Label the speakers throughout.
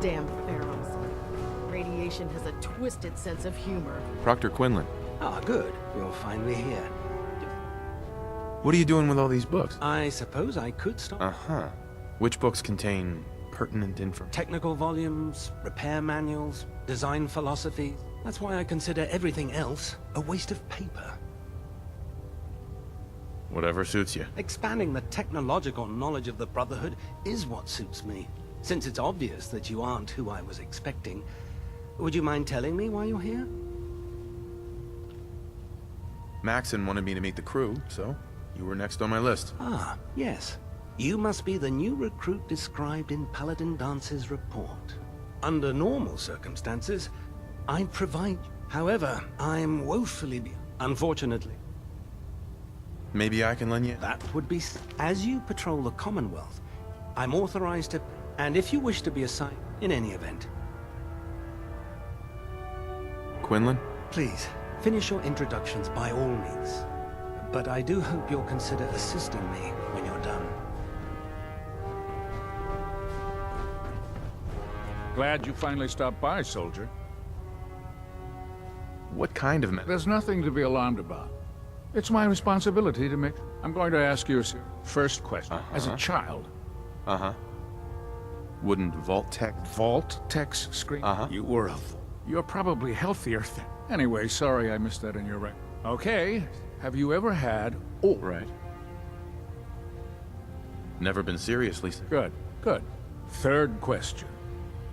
Speaker 1: Damn pharaohs. Radiation has a twisted sense of humor.
Speaker 2: Proctor Quinlan.
Speaker 3: Ah, good. You'll find me here.
Speaker 2: What are you doing with all these books?
Speaker 3: I suppose I could stop.
Speaker 2: Uh-huh. Which books contain pertinent information?
Speaker 3: Technical volumes, repair manuals, design philosophy. That's why I consider everything else a waste of paper.
Speaker 2: Whatever suits you.
Speaker 3: Expanding the technological knowledge of the Brotherhood is what suits me. Since it's obvious that you aren't who I was expecting, would you mind telling me why you're here?
Speaker 2: Maxon wanted me to meet the crew, so you were next on my list.
Speaker 3: Ah, yes. You must be the new recruit described in Paladin Dance's report. Under normal circumstances, I'd provide... However, I'm woefully unfortunately.
Speaker 2: Maybe I can lend you...
Speaker 3: That would be... As you patrol the Commonwealth, I'm authorized to... And if you wish to be assigned, in any event.
Speaker 2: Quinlan?
Speaker 3: Please, finish your introductions by all means. But I do hope you'll consider assisting me when you're done.
Speaker 4: Glad you finally stopped by, soldier.
Speaker 2: What kind of...
Speaker 4: There's nothing to be alarmed about. It's my responsibility to make... I'm going to ask you a first question. As a child...
Speaker 2: Wouldn't Vault Tech...
Speaker 4: Vault Tech's screen? You were a... You're probably healthier than... Anyway, sorry I missed that in your record. Okay, have you ever had... Oh,
Speaker 2: Right. Never been seriously sick.
Speaker 4: good, good. Third question.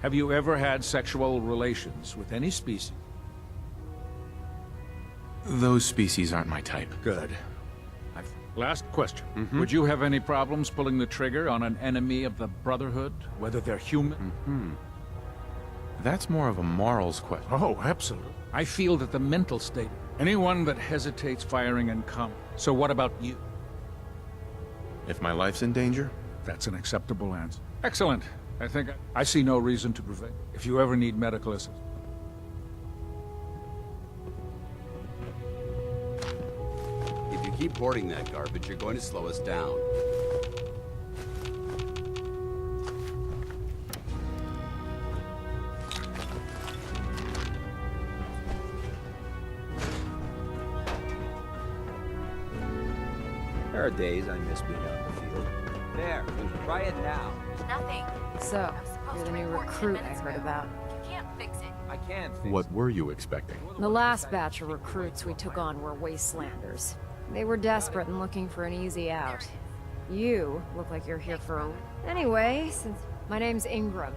Speaker 4: Have you ever had sexual relations with any species?
Speaker 2: Those species aren't my type.
Speaker 4: Good. Last question. Would you have any problems pulling the trigger on an enemy of the Brotherhood, whether they're human?
Speaker 2: That's more of a morals question.
Speaker 4: Oh, absolutely. I feel that the mental state... Anyone that hesitates firing in So what about you?
Speaker 2: If my life's in danger?
Speaker 4: That's an acceptable answer. Excellent. I think I see no reason to prevent. If you ever need medical assistance.
Speaker 5: If you keep hoarding that garbage, you're going to slow us down.
Speaker 6: There are days I miss being out in the field. There, try it now.
Speaker 7: Nothing.
Speaker 1: So,
Speaker 7: I'm supposed
Speaker 1: you're the
Speaker 7: to
Speaker 1: new
Speaker 7: report 10
Speaker 1: recruit I
Speaker 7: minutes
Speaker 1: heard
Speaker 7: ago.
Speaker 1: about.
Speaker 7: You can't fix it.
Speaker 6: I can't fix
Speaker 2: What were you expecting?
Speaker 1: The last batch of recruits we took on were wastelanders. They were desperate and looking for an easy out. You look like you're here for a... Anyway, since... My name's Ingram.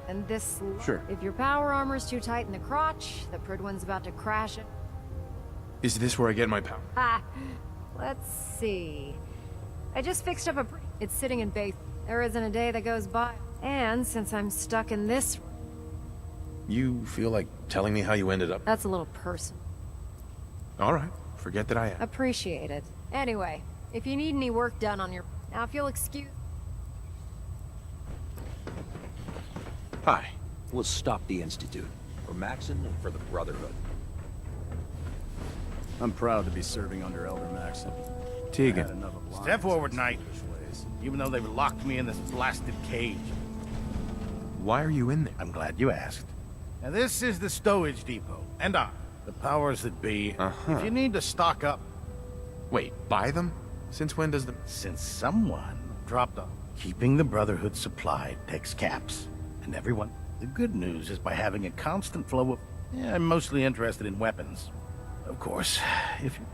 Speaker 1: And this...
Speaker 2: Sure.
Speaker 1: If your power armor's too tight in the crotch, the Pridwin's about to crash it.
Speaker 2: Is this where I get my power?
Speaker 1: Ha! Let's see... I just fixed up a... It's sitting in base. There isn't a day that goes by. And since I'm stuck in this...
Speaker 2: You feel like telling me how you ended up?
Speaker 1: That's a little personal.
Speaker 2: All right. Forget that I am.
Speaker 1: Appreciate it. Anyway, if you need any work done on your... Now, if you'll excuse...
Speaker 2: Hi.
Speaker 6: We'll stop the Institute. For Maxon and for the Brotherhood.
Speaker 8: I'm proud to be serving under Elder Maxon.
Speaker 2: Tegan.
Speaker 9: Step forward, Knight. Even though they've locked me in this blasted cage.
Speaker 2: Why are you in there?
Speaker 9: I'm glad you asked. Now, this is the stowage depot, and the powers that be. If you need to stock up...
Speaker 2: Wait, buy them? Since when does the...
Speaker 9: Since someone dropped off. Keeping the Brotherhood supplied takes caps. And everyone... The good news is by having a constant flow of... I'm mostly interested in weapons. Of course, if you...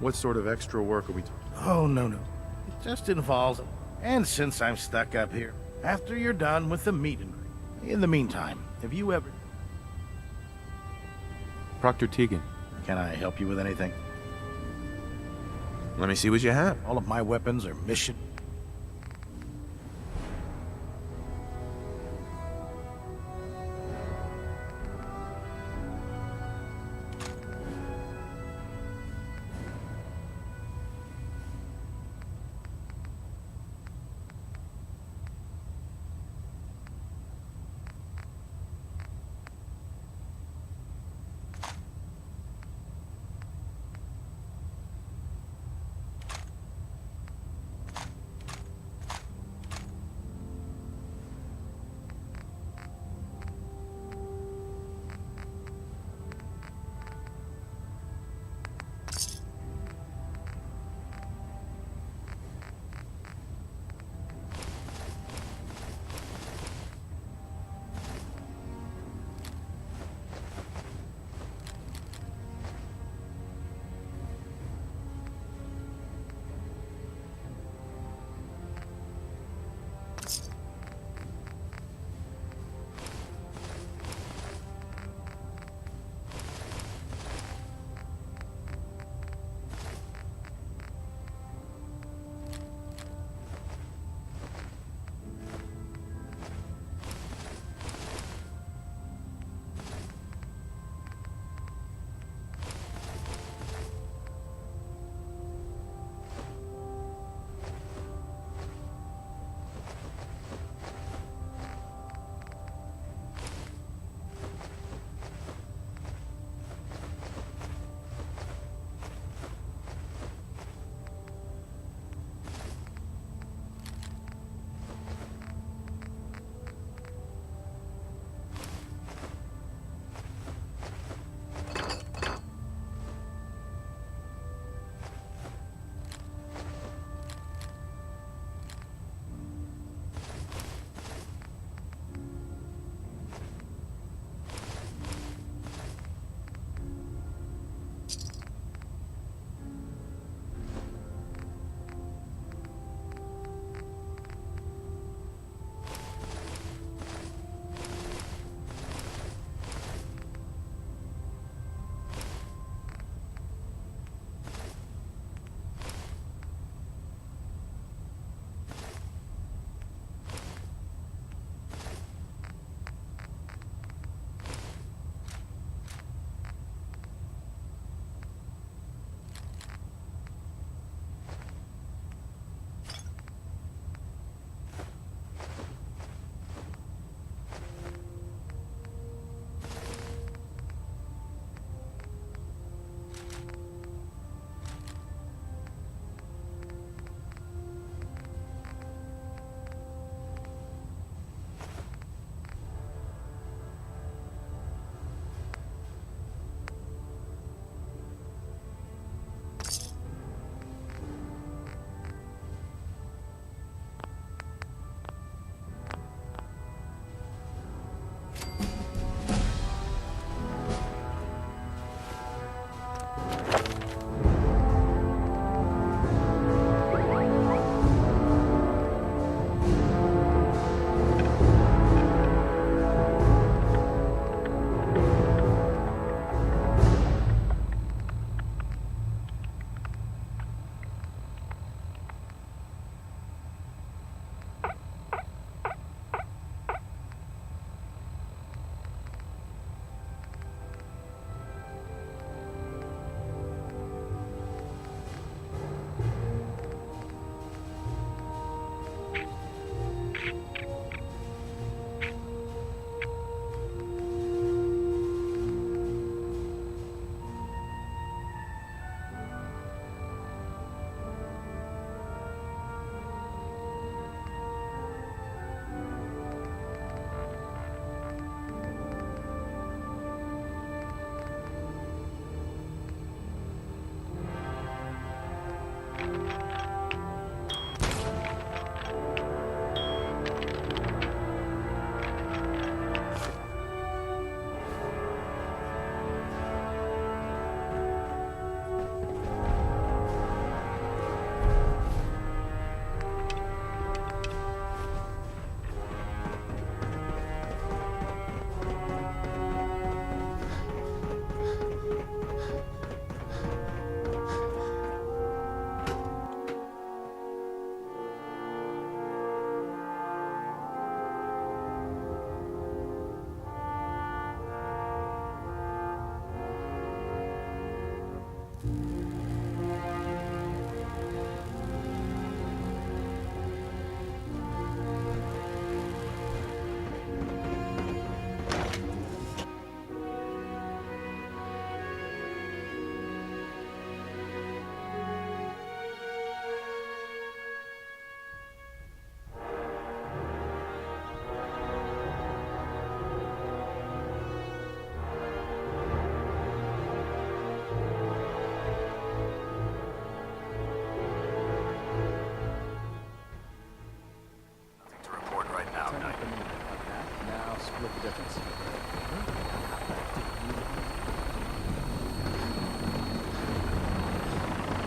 Speaker 2: What sort of extra work are we talking?
Speaker 9: Oh, no. It just involves... And since I'm stuck up here, after you're done with the meet and greet. In the meantime, have you ever...
Speaker 2: Proctor Tegan.
Speaker 9: Can I help you with anything?
Speaker 2: Let me see what you have.
Speaker 9: All of my weapons are mission...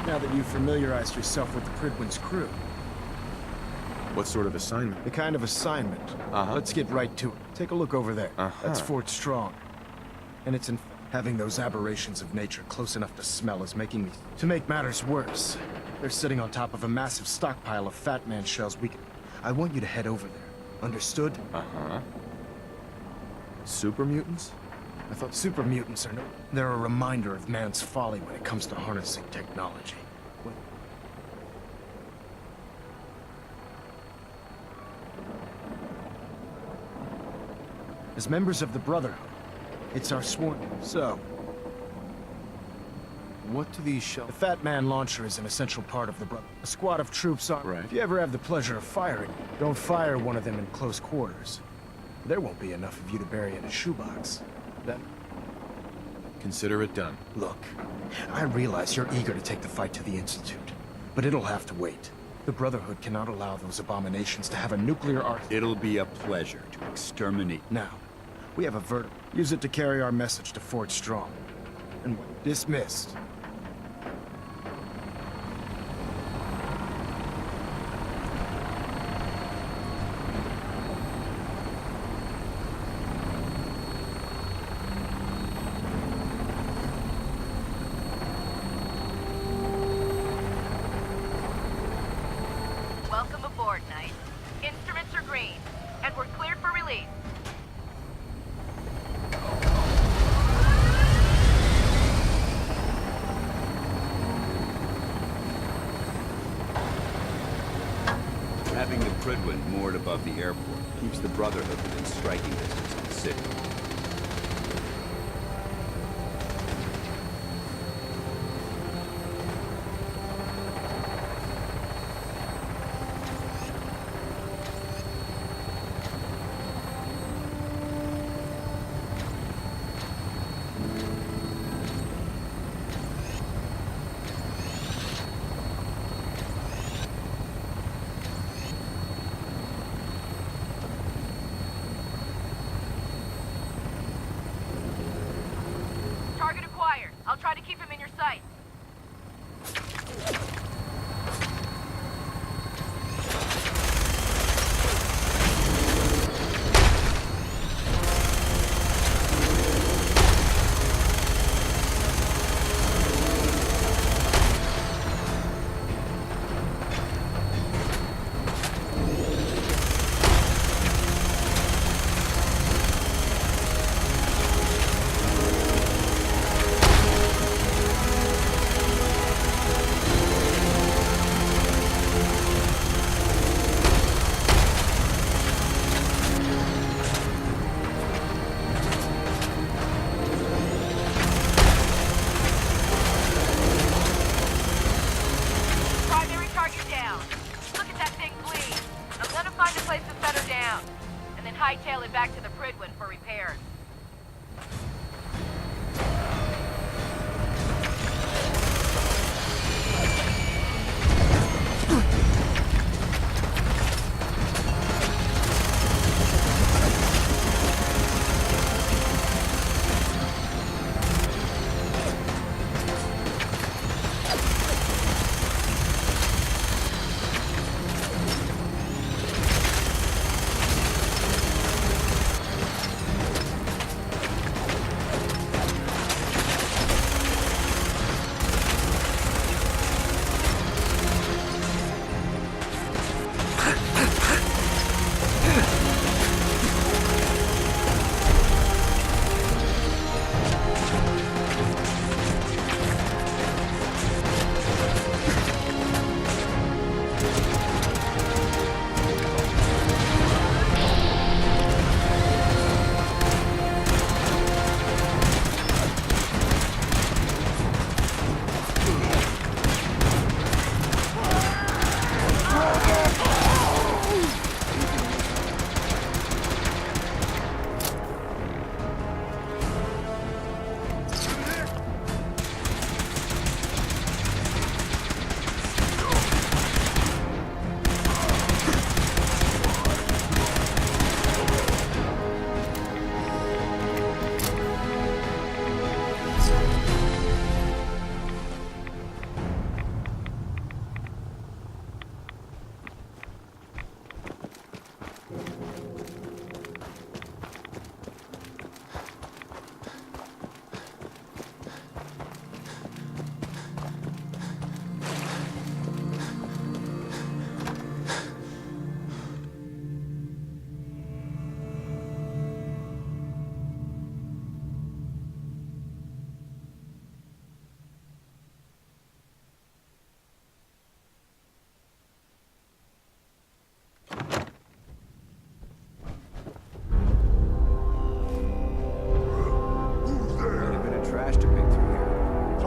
Speaker 7: Now that you've familiarized yourself with the Pridwin's crew.
Speaker 2: What sort of assignment?
Speaker 7: The kind of assignment. Let's get right to it. Take a look over there. That's Fort Strong. And it's in having those aberrations of nature close enough to smell is making me... To make matters worse, they're sitting on top of a massive stockpile of Fat Man shells we can... I want you to head over there. Understood?
Speaker 2: Super mutants?
Speaker 7: I thought super mutants are no... They're a reminder of man's folly when it comes to harnessing technology. As members of the Brotherhood, it's our sworn... So...
Speaker 2: What do these shells...
Speaker 7: The Fat Man launcher is an essential part of the Brotherhood. A squad of troops on...
Speaker 2: Right.
Speaker 7: If you ever have the pleasure of firing, don't fire one of them in close quarters. There won't be enough of you to bury in a shoebox. That...
Speaker 2: Consider it done.
Speaker 7: Look, I realize you're eager to take the fight to the Institute, but it'll have to wait. The Brotherhood cannot allow those abominations to have a nuclear
Speaker 5: It'll be a pleasure to exterminate.
Speaker 7: Now, we have a verdict. Use it to carry our message to Fort Strong. And dismissed.
Speaker 10: Welcome aboard, Knight. Instruments are green, and we're cleared for release.
Speaker 5: Having the Pridwin moored above the airport keeps the Brotherhood within striking distance of the city.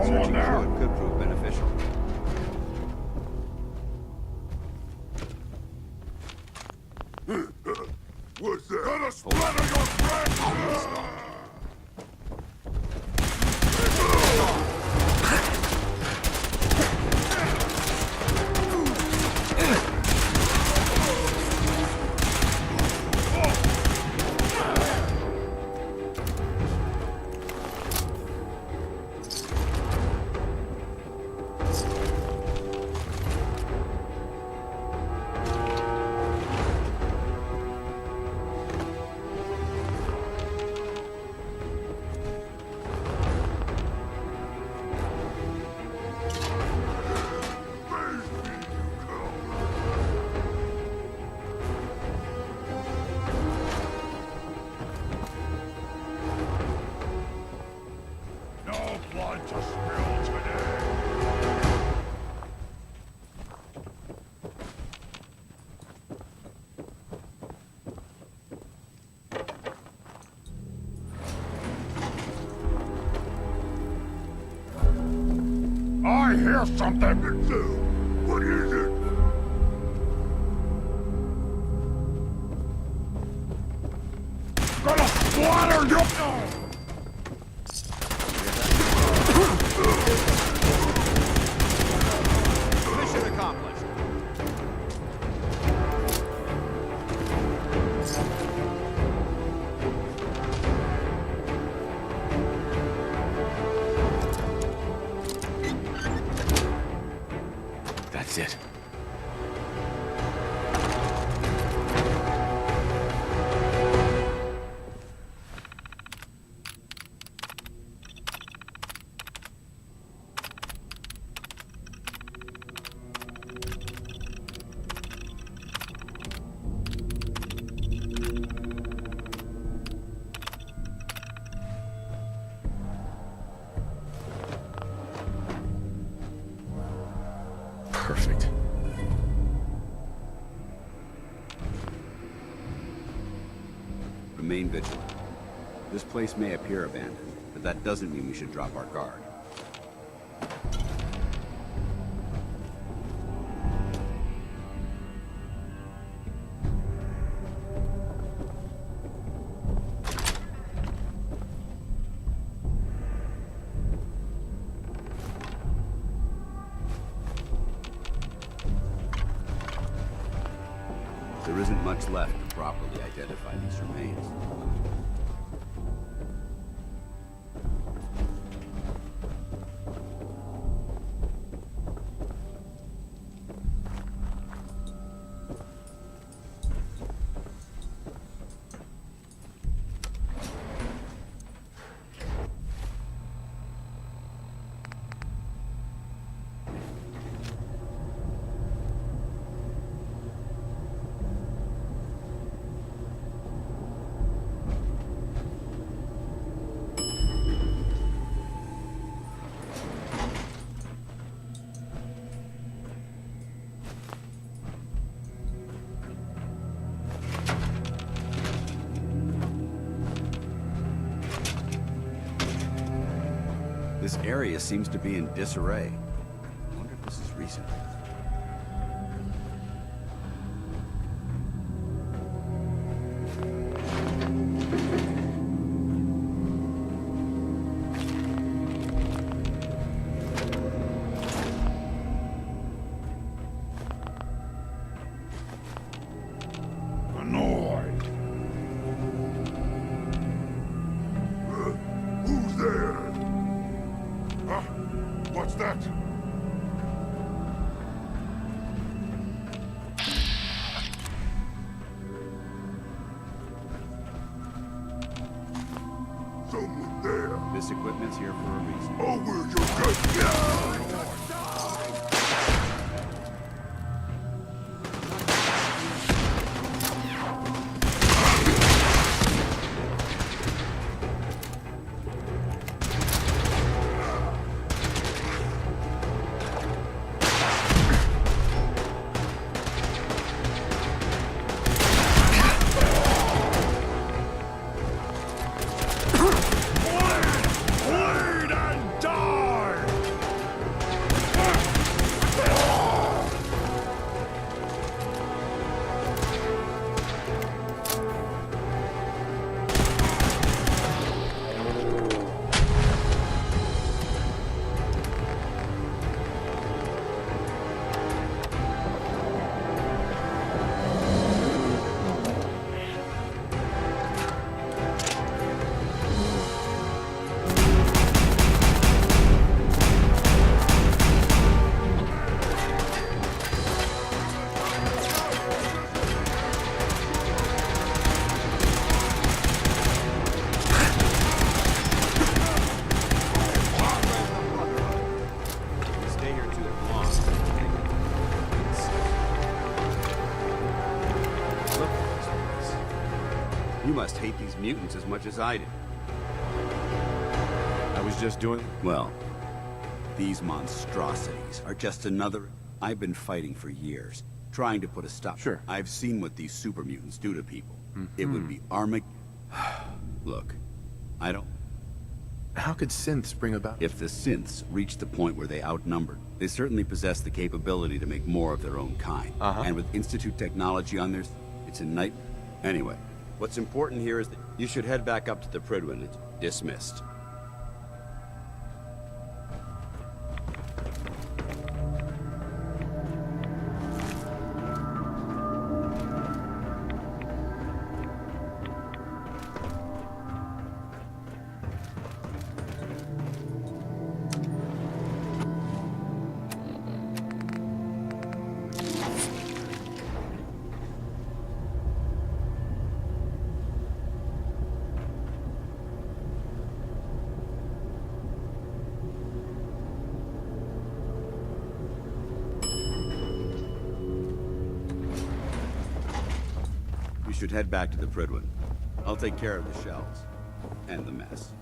Speaker 5: Searching through it could prove beneficial.
Speaker 11: What's that? Gonna splatter your friends! I hear something! What is it? Gonna splatter you!
Speaker 5: Mission accomplished.
Speaker 3: That's it.
Speaker 2: Perfect.
Speaker 5: Remain vigilant. This place may appear abandoned, but that doesn't mean we should drop our guard. There isn't much left to properly identify these remains. This area seems to be in disarray. I wonder if this is recent.
Speaker 11: Annoyed. Who's there? Huh? What's that? Someone there.
Speaker 5: This equipment's here for a reason.
Speaker 11: Oh, where's your gun? Bleed and die!
Speaker 5: must hate these mutants as much as I do.
Speaker 2: I was just doing...
Speaker 5: Well, these monstrosities are just another... I've been fighting for years, trying to put a stop.
Speaker 2: Sure.
Speaker 5: I've seen what these super mutants do to people. It would be Armageddon. Look, I don't...
Speaker 2: How could synths bring about...
Speaker 5: If the synths reach the point where they outnumbered, they certainly possess the capability to make more of their own kind. And with Institute technology on theirs, it's a nightmare. Anyway, what's important here is that you should head back up to the Prydwen. It's dismissed. You should head back to the Prydwen. I'll take care of the shells. And the mess.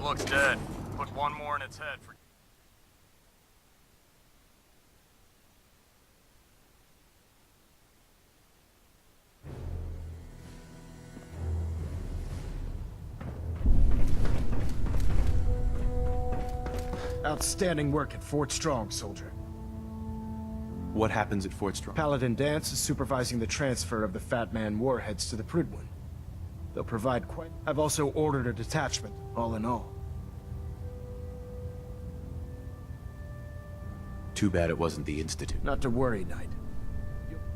Speaker 8: Looks dead. Put one more in its head for...
Speaker 7: Outstanding work at Fort Strong, soldier.
Speaker 2: What happens at Fort Strong?
Speaker 7: Paladin Danse is supervising the transfer of the Fat Man warheads to the Prydwen. They'll provide quite... I've also ordered a detachment, all in all.
Speaker 2: Too bad it wasn't the Institute.
Speaker 7: Not to worry, Knight.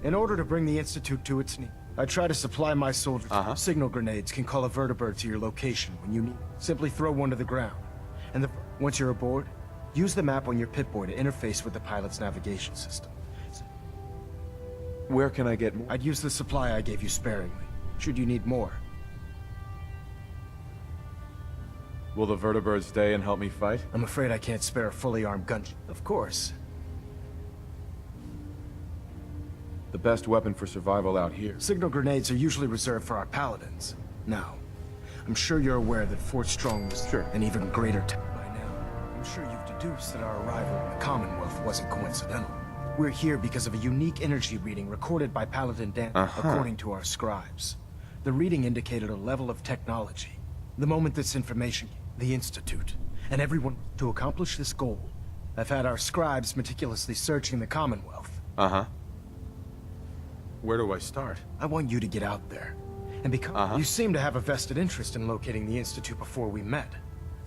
Speaker 7: In order to bring the Institute to its knees, I try to supply my soldiers. Signal grenades can call a vertibird to your location when you need. Simply throw one to the ground. And once you're aboard, use the map on your Pip-Boy to interface with the pilot's navigation system.
Speaker 2: Where can I get more?
Speaker 7: I'd use the supply I gave you sparingly, should you need more.
Speaker 2: Will the vertibird stay and help me fight?
Speaker 7: I'm afraid I can't spare a fully armed gun. Of course.
Speaker 2: The best weapon for survival out here.
Speaker 7: Signal grenades are usually reserved for our paladins. Now, I'm sure you're aware that Fort Strong was an even greater by now. I'm sure you've deduced that our arrival in the Commonwealth wasn't coincidental. We're here because of a unique energy reading recorded by Paladin Danse, according to our scribes. The reading indicated a level of technology. The moment this information the Institute, and everyone to accomplish this goal. I've had our scribes meticulously searching the Commonwealth.
Speaker 2: Where do I start?
Speaker 7: I want you to get out there. And because you seem to have a vested interest in locating the Institute before we met.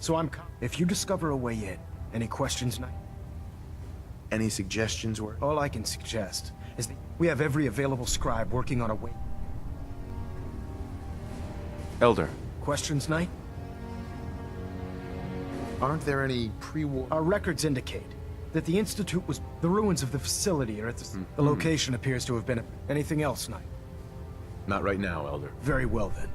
Speaker 7: So if you discover a way in, any questions, Knight?
Speaker 2: Any suggestions, Word?
Speaker 7: All I can suggest is that we have every available scribe working on a way.
Speaker 2: Elder.
Speaker 7: Questions, Knight?
Speaker 2: Aren't there any pre-war...
Speaker 7: Our records indicate that the Institute was... The ruins of the facility are at the location appears to have been... Anything else, Knight?
Speaker 2: Not right now, Elder.
Speaker 7: Very well, then.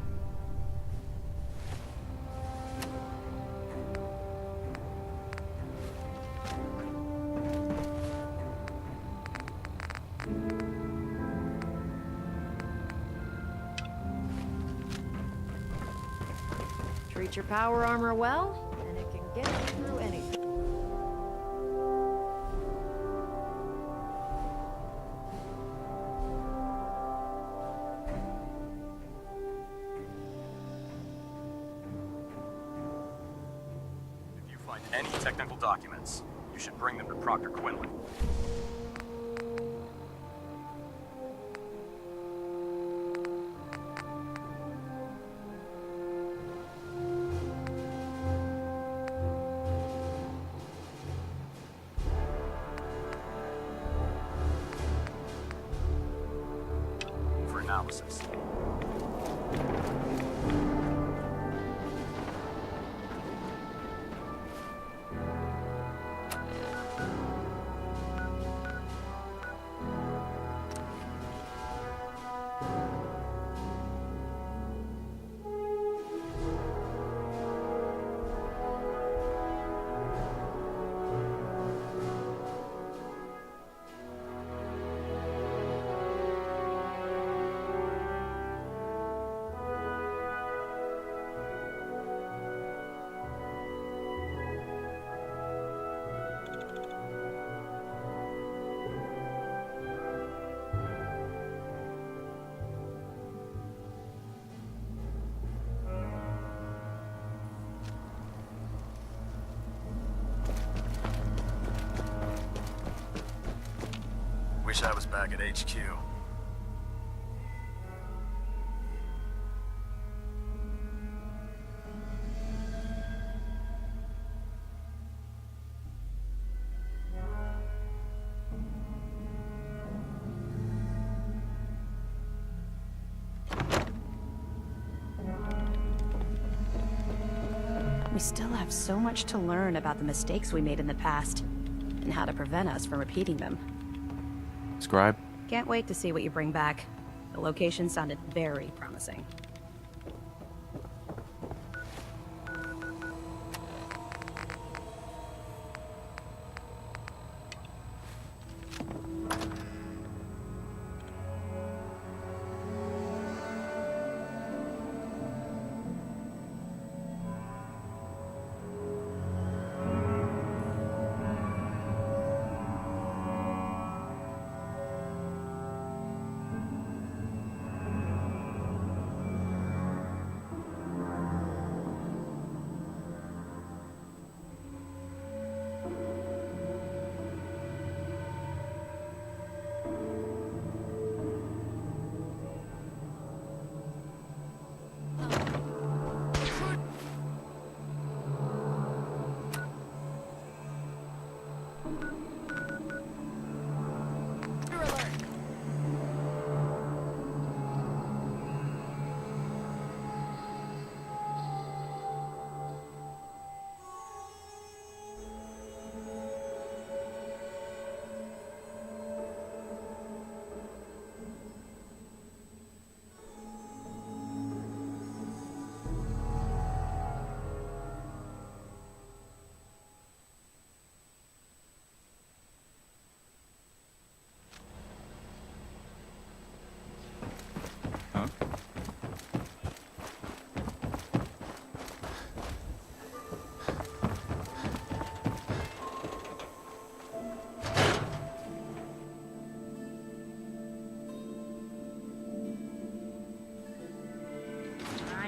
Speaker 1: Treat your power armor well, and it can get through anything.
Speaker 8: Any technical documents, you should bring them to Proctor Quinlan. For analysis. Wish I was back at HQ.
Speaker 12: We still have so much to learn about the mistakes we made in the past, and how to prevent us from repeating them.
Speaker 2: Scribe?
Speaker 12: Can't wait to see what you bring back. The location sounded very promising.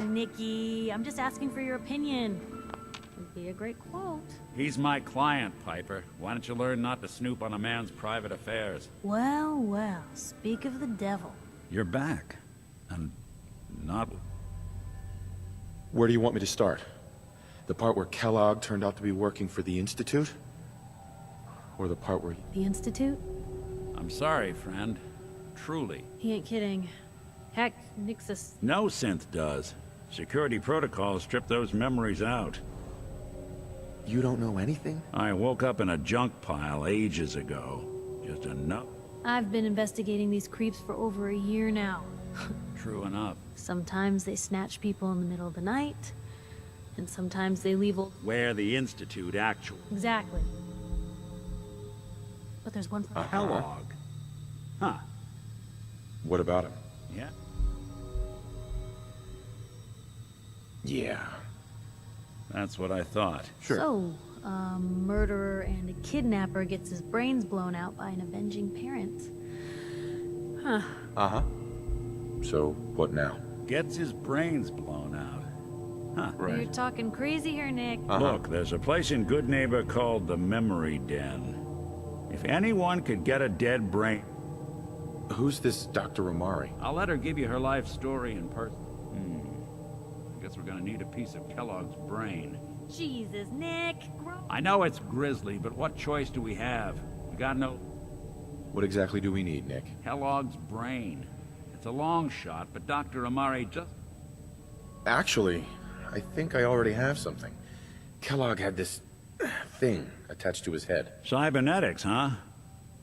Speaker 13: Nikki, I'm just asking for your opinion. Would be a great quote.
Speaker 14: He's my client, Piper. Why don't you learn not to snoop on a man's private affairs?
Speaker 13: Well, well, speak of the devil.
Speaker 14: You're back. And not...
Speaker 2: Where do you want me to start? The part where Kellogg turned out to be working for the Institute? Or the part where...
Speaker 13: The Institute?
Speaker 14: I'm sorry, friend. Truly.
Speaker 13: He ain't kidding. Heck, Nixus...
Speaker 14: No synth does. Security protocols strip those memories out.
Speaker 2: You don't know anything?
Speaker 14: I woke up in a junk pile ages ago. Just enough.
Speaker 13: I've been investigating these creeps for over a year now.
Speaker 14: True enough.
Speaker 13: Sometimes they snatch people in the middle of the night, and sometimes they leave
Speaker 14: where the Institute actually...
Speaker 13: Exactly. But there's one for
Speaker 14: Kellogg. Huh.
Speaker 2: What about him?
Speaker 14: Yeah.
Speaker 2: Yeah.
Speaker 14: That's what I thought.
Speaker 2: Sure.
Speaker 13: So, a murderer and a kidnapper gets his brains blown out by an avenging parent. Huh.
Speaker 2: Uh-huh. So, what now?
Speaker 14: Gets his brains blown out. Huh.
Speaker 13: You're talking crazy here, Nick.
Speaker 14: Look, there's a place in Good Neighbor called the Memory Den. If anyone could get a dead brain...
Speaker 2: Who's this Dr. Amari?
Speaker 14: I'll let her give you her life story in person. I guess we're gonna need a piece of Kellogg's brain.
Speaker 13: Jesus, Nick.
Speaker 14: I know it's grisly, but what choice do we have? We got no...
Speaker 2: What exactly do we need, Nick?
Speaker 14: Kellogg's brain. It's a long shot, but Dr. Amari just...
Speaker 2: Actually, I think I already have something. Kellogg had this thing attached to his head.
Speaker 14: Cybernetics, huh?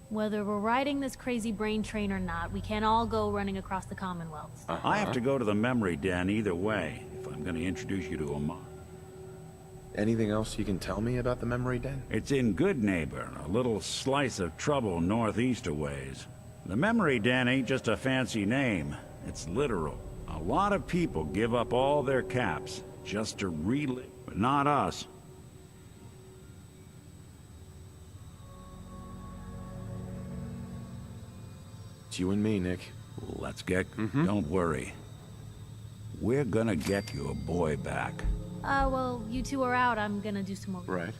Speaker 13: Whether we're riding this crazy brain train or not, we can't all go running across the Commonwealth.
Speaker 14: I have to go to the Memory Den either way, if I'm gonna introduce you to Amari.
Speaker 2: Anything else you can tell me about the Memory Den?
Speaker 14: It's in Good Neighbor, a little slice of trouble northeast a ways. The Memory Den ain't just a fancy name, it's literal. A lot of people give up all their caps just to relive, but not us.
Speaker 2: It's you and me, Nick.
Speaker 14: Let's get... Don't worry. We're gonna get your boy back.
Speaker 13: Well, you two are out. I'm gonna do some more.
Speaker 2: Right.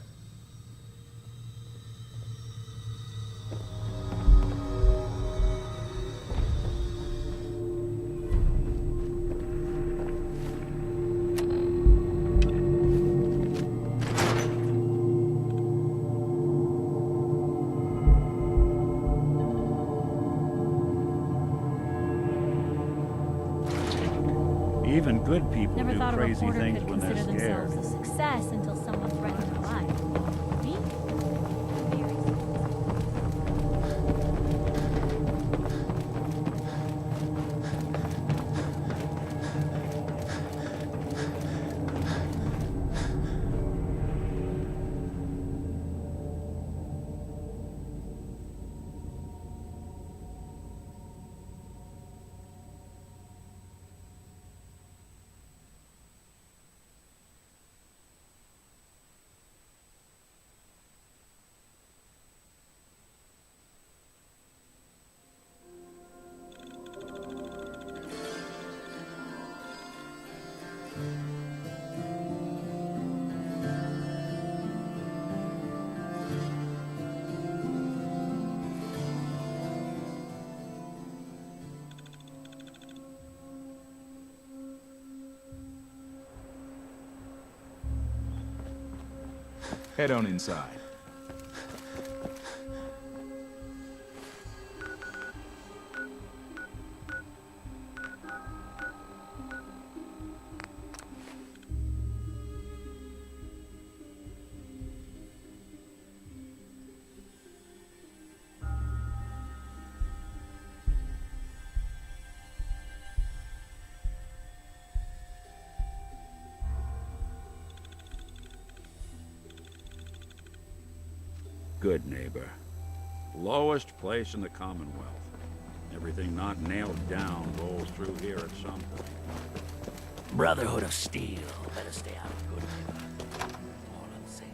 Speaker 14: Even good people
Speaker 13: Never
Speaker 14: do
Speaker 13: thought a
Speaker 14: crazy
Speaker 13: reporter
Speaker 14: things
Speaker 13: could
Speaker 14: when they're
Speaker 13: consider
Speaker 14: scared.
Speaker 13: themselves a success until someone threatened their life. Me?
Speaker 15: Head on inside.
Speaker 14: Good Neighbor. Lowest place in the Commonwealth. Everything not nailed down rolls through here at some point.
Speaker 9: Brotherhood of Steel. Better stay out of Good Neighbor. All I'm saying.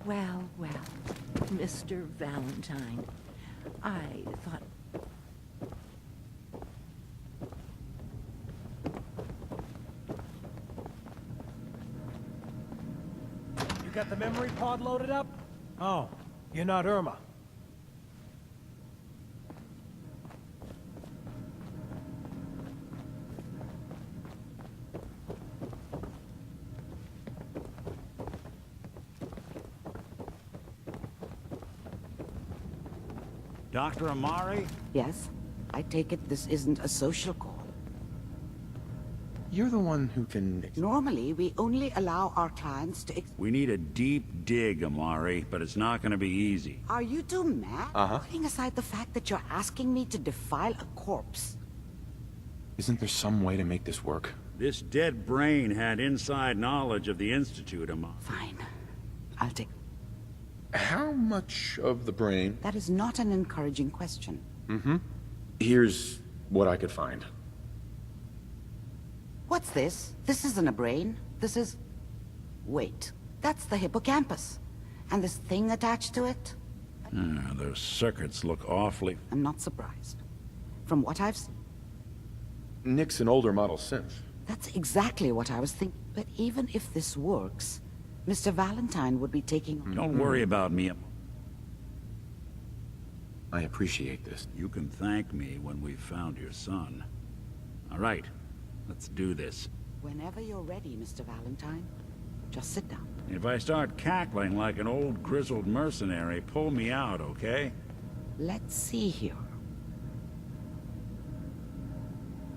Speaker 16: Well, well, Mr. Valentine, I thought...
Speaker 17: You got the memory pod loaded up? Oh, you're not Irma.
Speaker 14: Dr. Amari?
Speaker 16: Yes? I take it this isn't a social call.
Speaker 2: You're the one who can...
Speaker 16: Normally, we only allow our clients to...
Speaker 14: We need a deep dig, Amari, but it's not gonna be easy.
Speaker 16: Are you two mad? Putting aside the fact that you're asking me to defile a corpse.
Speaker 2: Isn't there some way to make this work?
Speaker 14: This dead brain had inside knowledge of the Institute, Amari.
Speaker 16: Fine. I'll take...
Speaker 2: How much of the brain?
Speaker 16: That is not an encouraging question.
Speaker 2: Here's what I could find.
Speaker 16: What's this? This isn't a brain. This is... Wait, that's the hippocampus. And this thing attached to it?
Speaker 14: Those circuits look awfully...
Speaker 16: I'm not surprised. From what I've seen...
Speaker 2: Nick's an older model synth.
Speaker 16: That's exactly what I was thinking. But even if this works, Mr. Valentine would be taking...
Speaker 14: Don't worry about me.
Speaker 2: I appreciate this.
Speaker 14: You can thank me when we've found your son. All right, let's do this.
Speaker 16: Whenever you're ready, Mr. Valentine. Just sit down.
Speaker 14: If I start cackling like an old grizzled mercenary, pull me out, okay?
Speaker 16: Let's see here.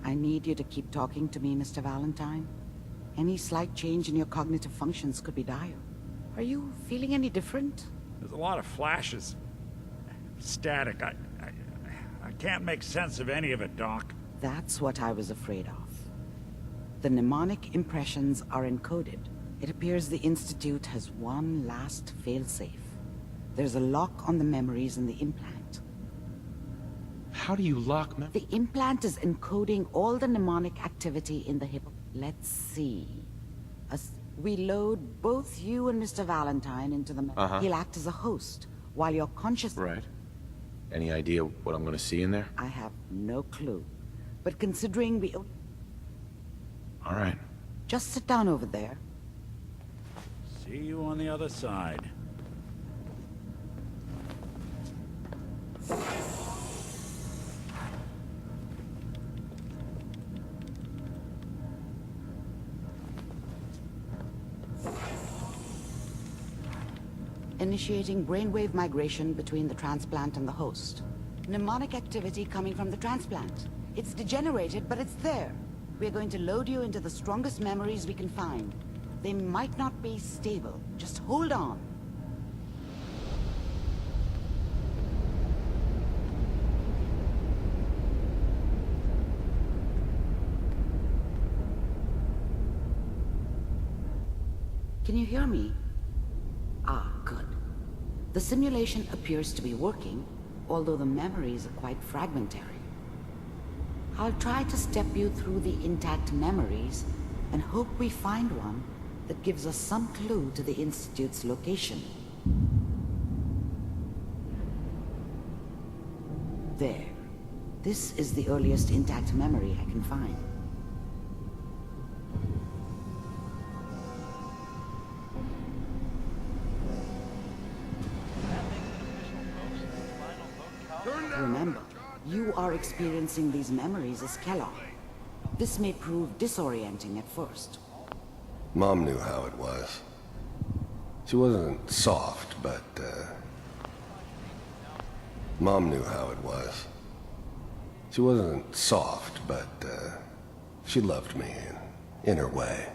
Speaker 16: I need you to keep talking to me, Mr. Valentine. Any slight change in your cognitive functions could be dire. Are you feeling any different?
Speaker 14: There's a lot of flashes. Static. I can't make sense of any of it, Doc.
Speaker 16: That's what I was afraid of. The mnemonic impressions are encoded. It appears the Institute has one last failsafe. There's a lock on the memories in the implant.
Speaker 2: How do you lock
Speaker 16: The implant is encoding all the mnemonic activity in the hippo. Let's see. We load both you and Mr. Valentine into the... He'll act as a host, while your conscious...
Speaker 2: Right. Any idea what I'm gonna see in there?
Speaker 16: I have no clue. But considering we...
Speaker 2: All right.
Speaker 16: Just sit down over there.
Speaker 14: See you on the other side.
Speaker 16: Initiating brainwave migration between the transplant and the host. Mnemonic activity coming from the transplant. It's degenerated, but it's there. We're going to load you into the strongest memories we can find. They might not be stable. Just hold on. Can you hear me? Ah, good. The simulation appears to be working, although the memories are quite fragmentary. I'll try to step you through the intact memories and hope we find one that gives us some clue to the Institute's location. There. This is the earliest intact memory I can find. Remember, you are experiencing these memories as Kellogg. This may prove disorienting at first.
Speaker 18: Mom knew how it was. She wasn't soft, but, Mom knew how it was. She wasn't soft, but, she loved me in her way.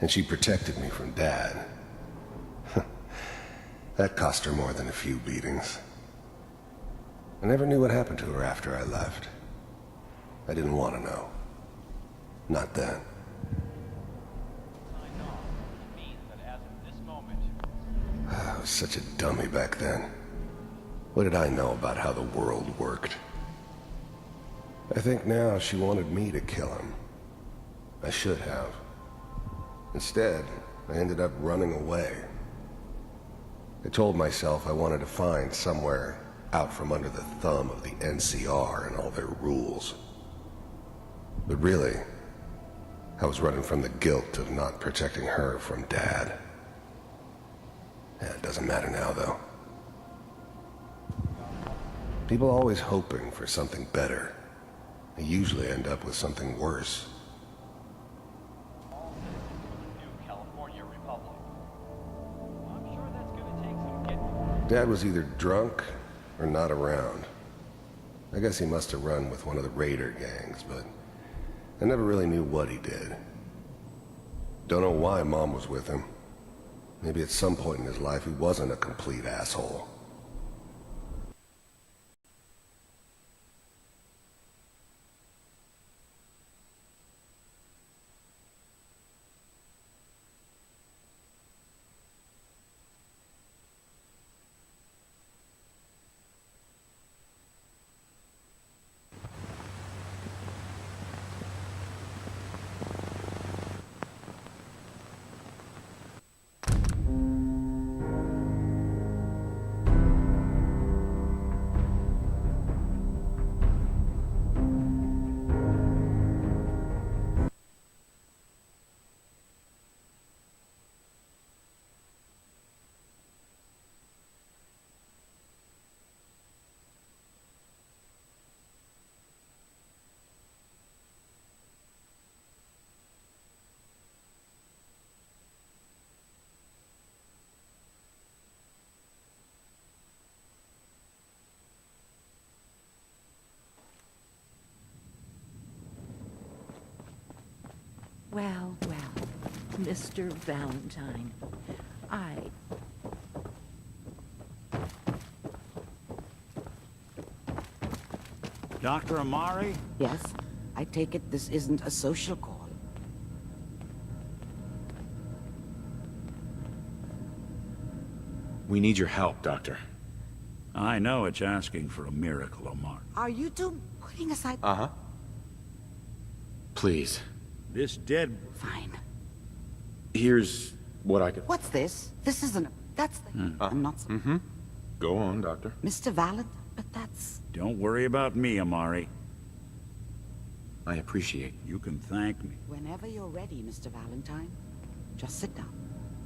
Speaker 18: And she protected me from Dad. That cost her more than a few beatings. I never knew what happened to her after I left. I didn't want to know. Not then. I was such a dummy back then. What did I know about how the world worked? I think now she wanted me to kill him. I should have. Instead, I ended up running away. I told myself I wanted to find somewhere out from under the thumb of the NCR and all their rules. But really, I was running from the guilt of not protecting her from Dad. It doesn't matter now, though. People are always hoping for something better. They usually end up with something worse. Dad was either drunk or not around. I guess he must have run with one of the raider gangs, but I never really knew what he did. Don't know why Mom was with him. Maybe at some point in his life he wasn't a complete asshole.
Speaker 16: Well, Mr. Valentine,
Speaker 14: Dr. Amari?
Speaker 16: Yes, I take it this isn't a social call.
Speaker 2: We need your help, Doctor.
Speaker 14: I know it's asking for a miracle, Amari.
Speaker 16: Are you two putting aside...
Speaker 2: Uh-huh. Please.
Speaker 14: This dead...
Speaker 16: Fine.
Speaker 2: Here's what I could...
Speaker 16: What's this? This isn't... That's the... I'm not...
Speaker 2: Mm-hmm. Go on, Doctor.
Speaker 16: Mr. Valentine? But that's...
Speaker 14: Don't worry about me, Amari.
Speaker 2: I appreciate it.
Speaker 14: You can thank me.
Speaker 16: Whenever you're ready, Mr. Valentine, just sit down.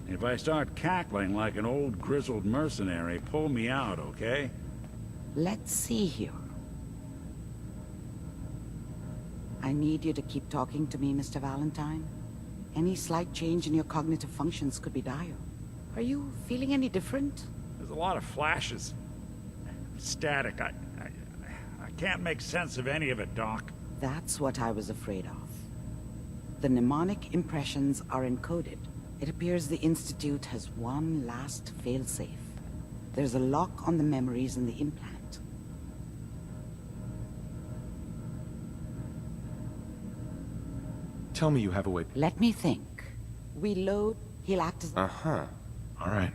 Speaker 14: If I start cackling like an old grizzled mercenary, pull me out, okay?
Speaker 16: Let's see here. I need you to keep talking to me, Mr. Valentine. Any slight change in your cognitive functions could be dire. Are you feeling any different?
Speaker 14: There's a lot of flashes. Static. I can't make sense of any of it, Doc.
Speaker 16: That's what I was afraid of. The mnemonic impressions are encoded. It appears the Institute has one last failsafe. There's a lock on the memories in the implant.
Speaker 2: Tell me you have a way...
Speaker 16: Let me think. We load, he'll act as...
Speaker 2: Uh-huh. All right.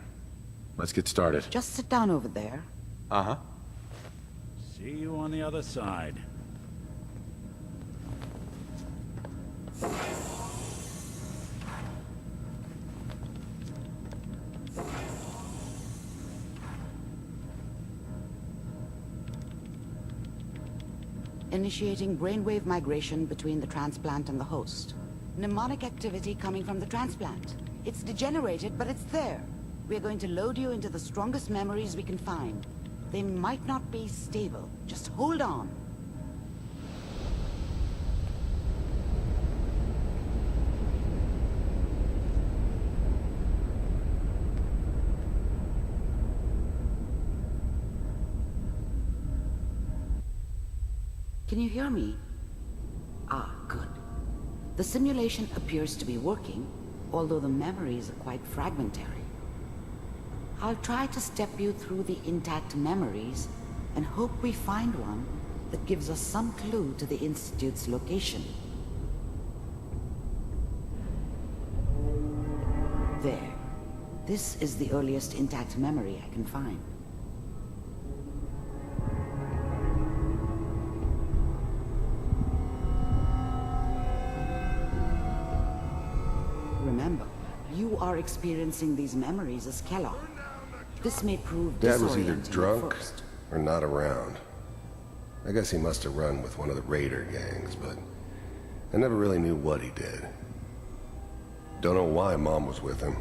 Speaker 2: Let's get started.
Speaker 16: Just sit down over there.
Speaker 2: Uh-huh.
Speaker 14: See you on the other side.
Speaker 16: Initiating brainwave migration between the transplant and the host. Mnemonic activity coming from the transplant. It's degenerated, but it's there. We're going to load you into the strongest memories we can find. They might not be stable. Just hold on. Can you hear me? Ah, good. The simulation appears to be working, although the memories are quite fragmentary. I'll try to step you through the intact memories and hope we find one that gives us some clue to the Institute's location. There. This is the earliest intact memory I can find. Remember, you are experiencing these memories as Kellogg. This may prove
Speaker 18: Dad was either
Speaker 16: disorienting
Speaker 18: drunk
Speaker 16: at first.
Speaker 18: or not around. I guess he must have run with one of the raider gangs, but I never really knew what he did. Don't know why Mom was with him.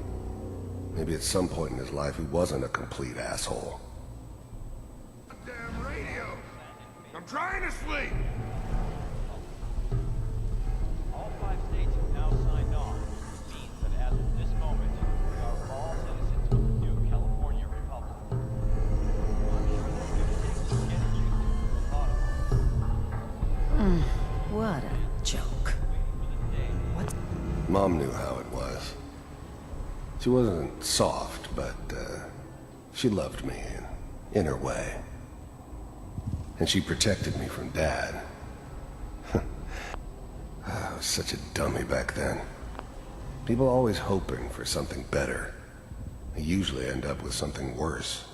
Speaker 18: Maybe at some point in his life he wasn't a complete asshole.
Speaker 11: Damn radio! I'm trying to sleep!
Speaker 19: All 5 states have now signed on, which means that as of this moment, we are all citizens of the new California Republic. I'm sure that it's going to take some getting used to a lot of
Speaker 12: What a joke.
Speaker 19: What?
Speaker 18: Mom knew how it was. She wasn't soft, but she loved me in her way. And she protected me from Dad. I was such a dummy back then. People always hoping for something better. They usually end up with something worse.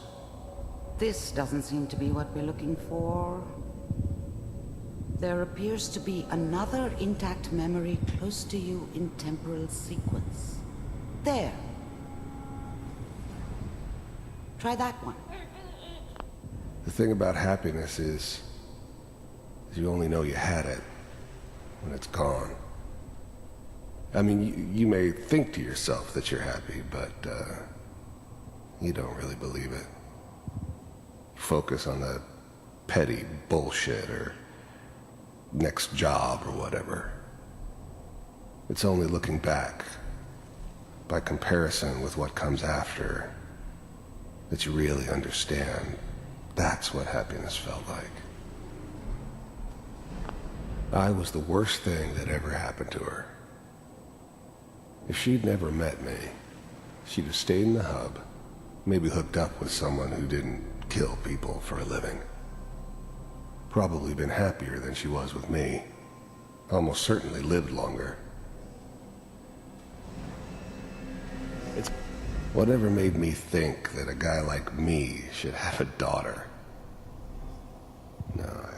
Speaker 16: This doesn't seem to be what we're looking for. There appears to be another intact memory close to you in temporal sequence. There. Try that one.
Speaker 18: The thing about happiness is you only know you had it when it's gone. I mean, you may think to yourself that you're happy, but you don't really believe it. Focus on the petty bullshit or next job or whatever. It's only looking back, by comparison with what comes after, that you really understand that's what happiness felt like. I was the worst thing that ever happened to her. If she'd never met me, she'd have stayed in the hub, maybe hooked up with someone who didn't kill people for a living. Probably been happier than she was with me. Almost certainly lived longer. It's whatever made me think that a guy like me should have a daughter. No,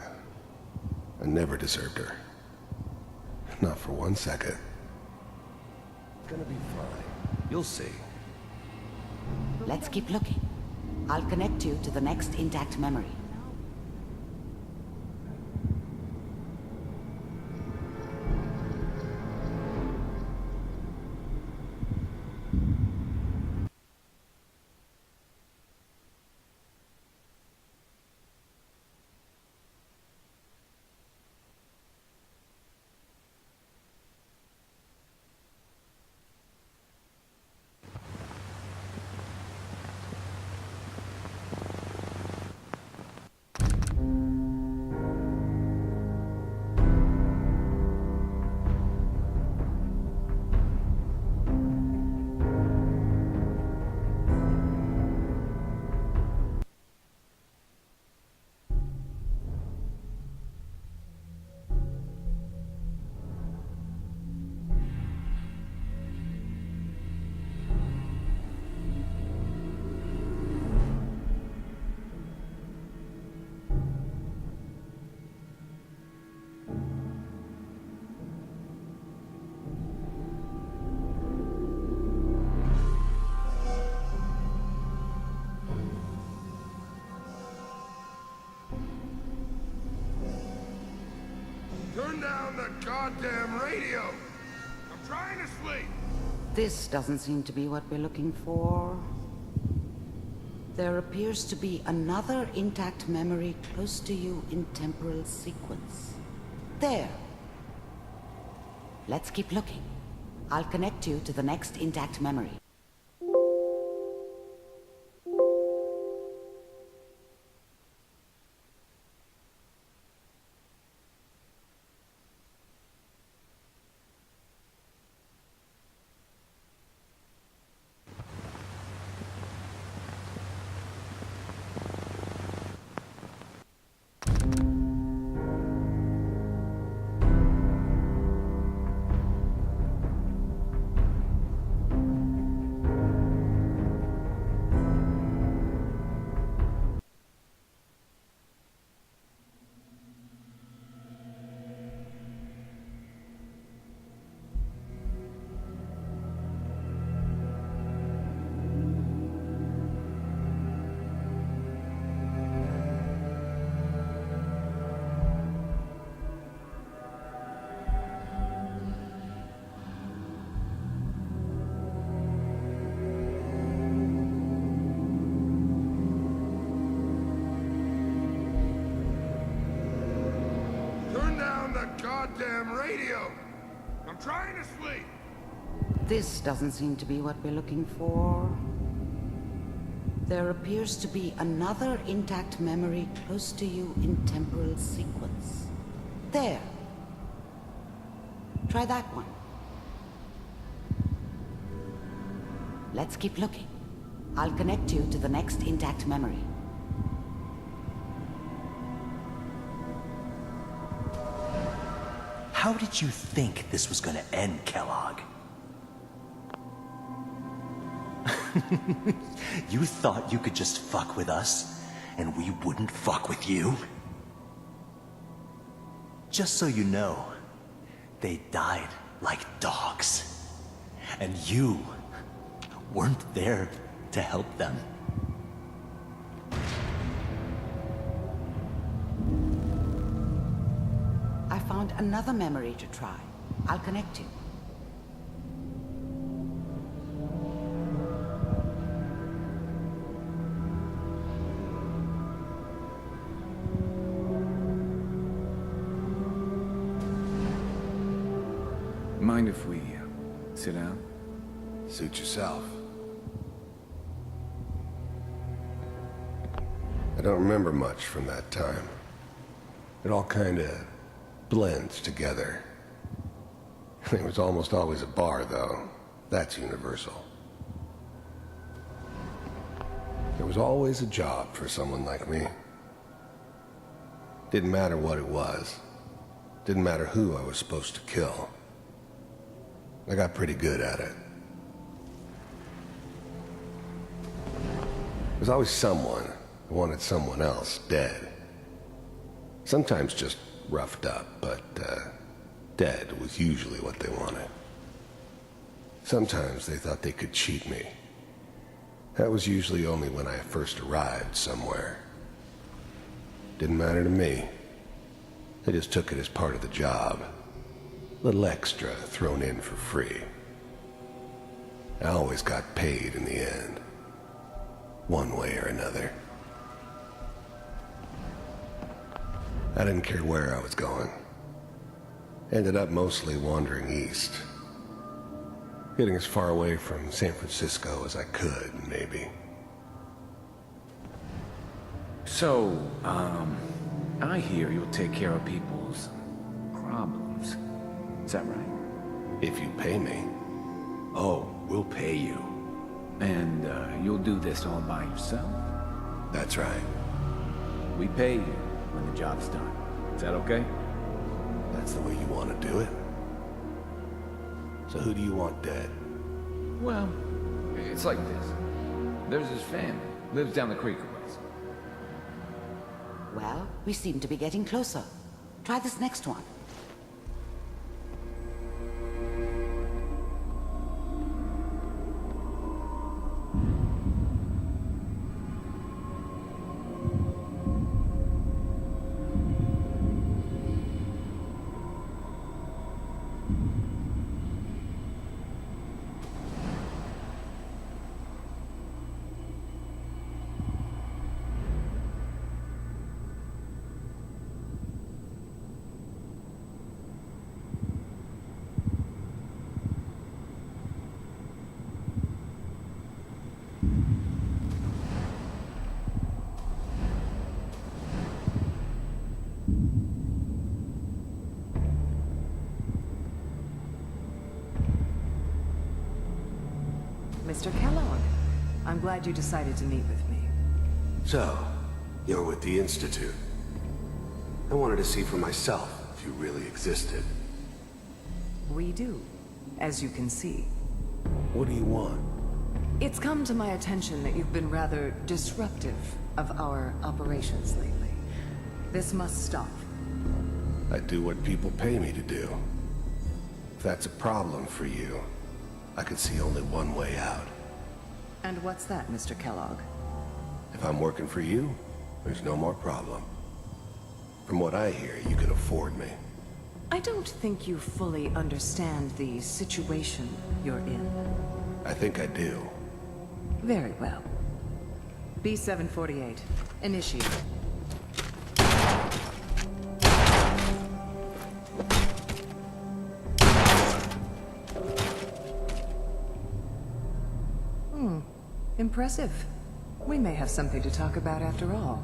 Speaker 18: I never deserved her. Not for 1 second. It's gonna be fine. You'll see.
Speaker 16: Let's keep looking. I'll connect you to the next intact memory.
Speaker 11: Turn down the goddamn radio! I'm trying to sleep!
Speaker 16: This doesn't seem to be what we're looking for. There appears to be another intact memory close to you in temporal sequence. There. Let's keep looking. I'll connect you to the next intact memory.
Speaker 11: Goddamn radio! I'm trying to sleep!
Speaker 16: This doesn't seem to be what we're looking for. There appears to be another intact memory close to you in temporal sequence. There. Try that one. Let's keep looking. I'll connect you to the next intact memory.
Speaker 20: How did you think this was gonna end, Kellogg? You thought you could just fuck with us, and we wouldn't fuck with you? Just so you know, they died like dogs. And you weren't there to help them.
Speaker 16: I found another memory to try. I'll connect you.
Speaker 15: Mind if we sit down?
Speaker 18: Suit yourself. I don't remember much from that time. It all kinda blends together. It was almost always a bar, though. That's universal. There was always a job for someone like me. Didn't matter what it was. Didn't matter who I was supposed to kill. I got pretty good at it. There's always someone who wanted someone else dead. Sometimes just roughed up, but dead was usually what they wanted. Sometimes they thought they could cheat me. That was usually only when I first arrived somewhere. Didn't matter to me. They just took it as part of the job. A little extra thrown in for free. I always got paid in the end. One way or another. I didn't care where I was going. Ended up mostly wandering east. Getting as far away from San Francisco as I could, maybe.
Speaker 15: So, I hear you'll take care of people's problems. Is that right?
Speaker 18: If you pay me.
Speaker 15: Oh, we'll pay you. And, you'll do this all by yourself?
Speaker 18: That's right.
Speaker 15: We pay you when the job's done. Is that okay?
Speaker 18: That's the way you want to do it? So who do you want dead?
Speaker 15: Well, it's like this. There's his family. Lives down the creek a ways.
Speaker 16: Well, we seem to be getting closer. Try this next one.
Speaker 21: Mr. Kellogg, I'm glad you decided to meet with me.
Speaker 18: So, you're with the Institute. I wanted to see for myself if you really existed.
Speaker 21: We do, as you can see.
Speaker 18: What do you want?
Speaker 21: It's come to my attention that you've been rather disruptive of our operations lately. This must stop.
Speaker 18: I do what people pay me to do. If that's a problem for you, I can see only one way out.
Speaker 21: And what's that, Mr. Kellogg?
Speaker 18: If I'm working for you, there's no more problem. From what I hear, you can afford me.
Speaker 21: I don't think you fully understand the situation you're in.
Speaker 18: I think I do.
Speaker 21: Very well. B-748, initiate. Impressive. We may have something to talk about after all.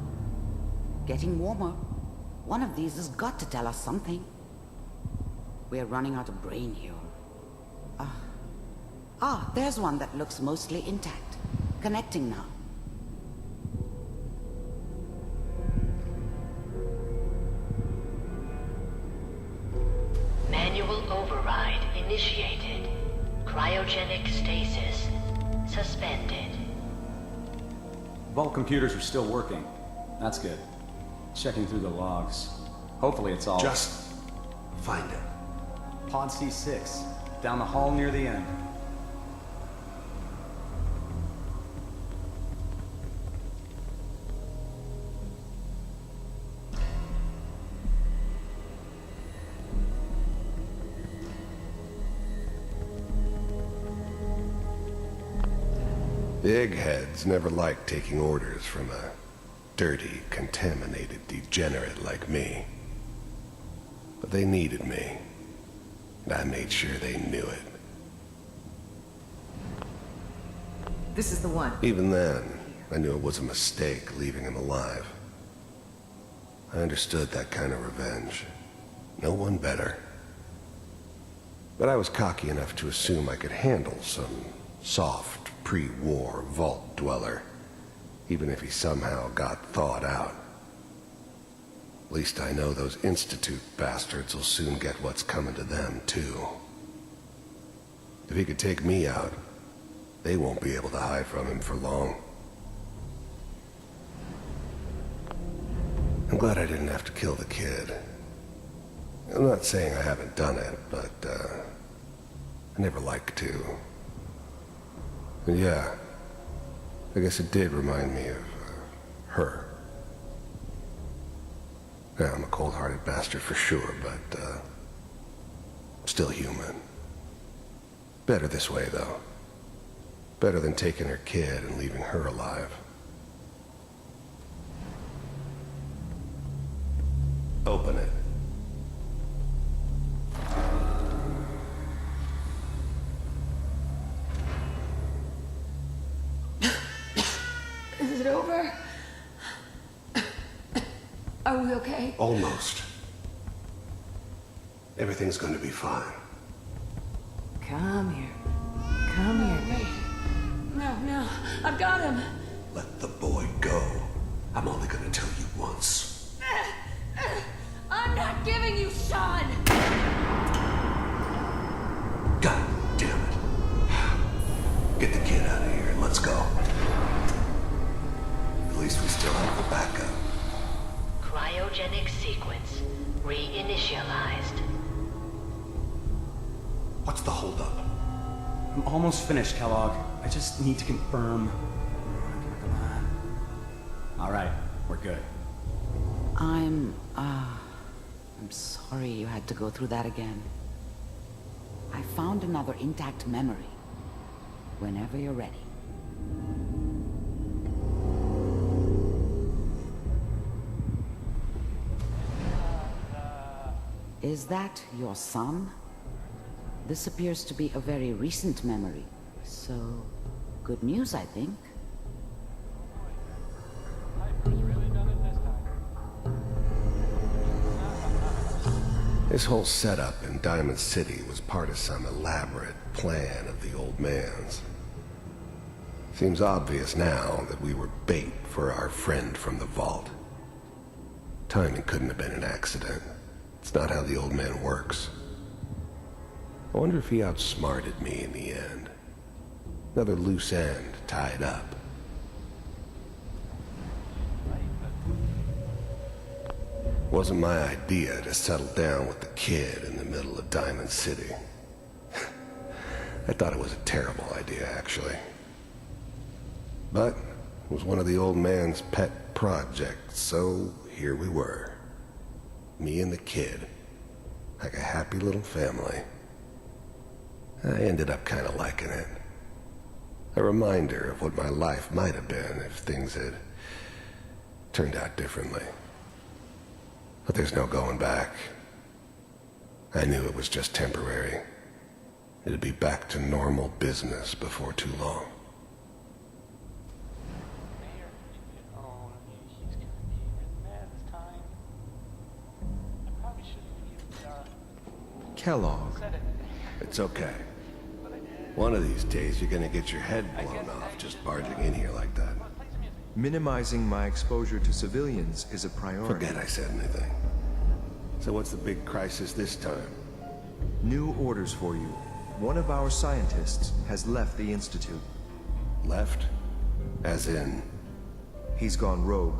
Speaker 16: Getting warmer. One of these has got to tell us something. We're running out of brain here. There's one that looks mostly intact. Connecting now.
Speaker 10: Manual override initiated. Cryogenic stasis suspended.
Speaker 6: Vault computers are still working. That's good. Checking through the logs. Hopefully it's all...
Speaker 18: Just find it.
Speaker 6: Pod C6, down the hall near the end.
Speaker 18: The eggheads never liked taking orders from a dirty, contaminated degenerate like me. But they needed me, and I made sure they knew it.
Speaker 21: This is the one.
Speaker 18: Even then, I knew it was a mistake leaving him alive. I understood that kind of revenge. No one better. But I was cocky enough to assume I could handle some soft, pre-war vault dweller, even if he somehow got thawed out. At least I know those Institute bastards will soon get what's coming to them, too. If he could take me out, they won't be able to hide from him for long. I'm glad I didn't have to kill the kid. I'm not saying I haven't done it, but, I never liked to. And yeah, I guess it did remind me of, her. Yeah, I'm a cold-hearted bastard for sure, but, still human. Better this way, though. Better than taking her kid and leaving her alive. Open it.
Speaker 16: Is it over? Are we okay?
Speaker 18: Almost. Everything's going to be fine.
Speaker 21: Come here. Come here.
Speaker 16: Wait. No, I've got him.
Speaker 18: Let the boy go. I'm only going to tell you once.
Speaker 16: I'm not giving you Sean!
Speaker 18: God damn it. Get the kid out of here and let's go. At least we still have the backup.
Speaker 10: Cryogenic sequence reinitialized.
Speaker 18: What's the holdup?
Speaker 6: I'm almost finished, Kellogg. I just need to confirm. Come on. All right, we're good.
Speaker 16: I'm sorry you had to go through that again. I found another intact memory. Whenever you're ready. Is that your son? This appears to be a very recent memory. So, good news, I think.
Speaker 18: This whole setup in Diamond City was part of some elaborate plan of the old man's. Seems obvious now that we were bait for our friend from the vault. Timing couldn't have been an accident. It's not how the old man works. I wonder if he outsmarted me in the end. Another loose end tied up. Wasn't my idea to settle down with the kid in the middle of Diamond City. I thought it was a terrible idea, actually. But it was one of the old man's pet projects, so here we were. Me and the kid. Like a happy little family. I ended up kind of liking it. A reminder of what my life might have been if things had turned out differently. But there's no going back. I knew it was just temporary. It'd be back to normal business before too long.
Speaker 4: Kellogg.
Speaker 18: It's okay. One of these days you're gonna get your head blown off just barging in here like that.
Speaker 4: Minimizing my exposure to civilians is a priority.
Speaker 18: Forget I said anything. So what's the big crisis this time?
Speaker 4: New orders for you. One of our scientists has left the Institute.
Speaker 18: Left? As in?
Speaker 4: He's gone rogue.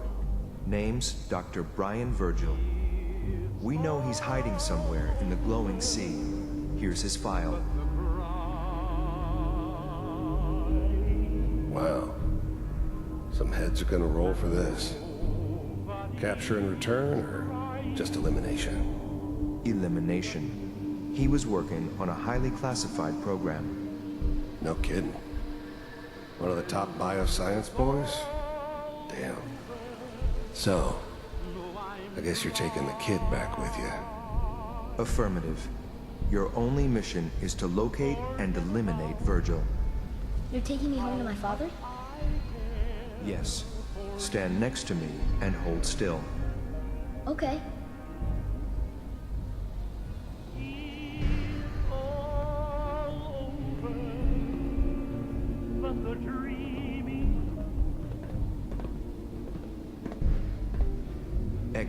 Speaker 4: Name's Dr. Brian Virgil. We know he's hiding somewhere in the glowing sea. Here's his file.
Speaker 18: Wow. Some heads are gonna roll for this. Capture and return, or just elimination?
Speaker 4: Elimination. He was working on a highly classified program.
Speaker 18: No kidding. One of the top bioscience boys? Damn. So, I guess you're taking the kid back with you.
Speaker 4: Affirmative. Your only mission is to locate and eliminate Virgil.
Speaker 22: You're taking me home to my father?
Speaker 4: Yes. Stand next to me and hold still.
Speaker 22: Okay.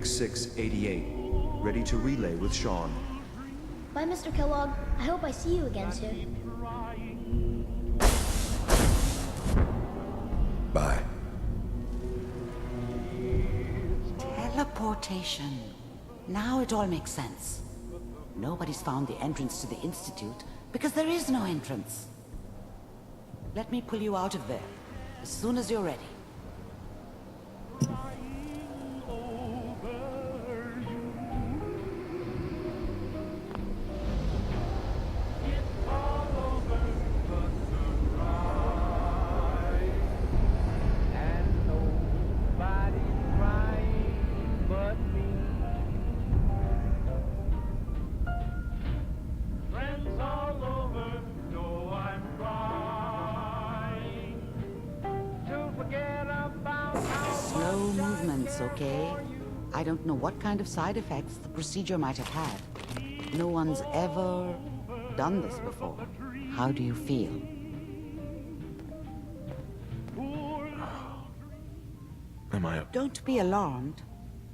Speaker 4: X688, ready to relay with Sean.
Speaker 22: Bye, Mr. Kellogg. I hope I see you again soon.
Speaker 18: Bye.
Speaker 16: Teleportation. Now it all makes sense. Nobody's found the entrance to the Institute because there is no entrance. Let me pull you out of there as soon as you're ready. Slow movements, okay? I don't know what kind of side effects the procedure might have had. No one's ever done this before. How do you feel?
Speaker 2: Am I up?
Speaker 16: Don't be alarmed,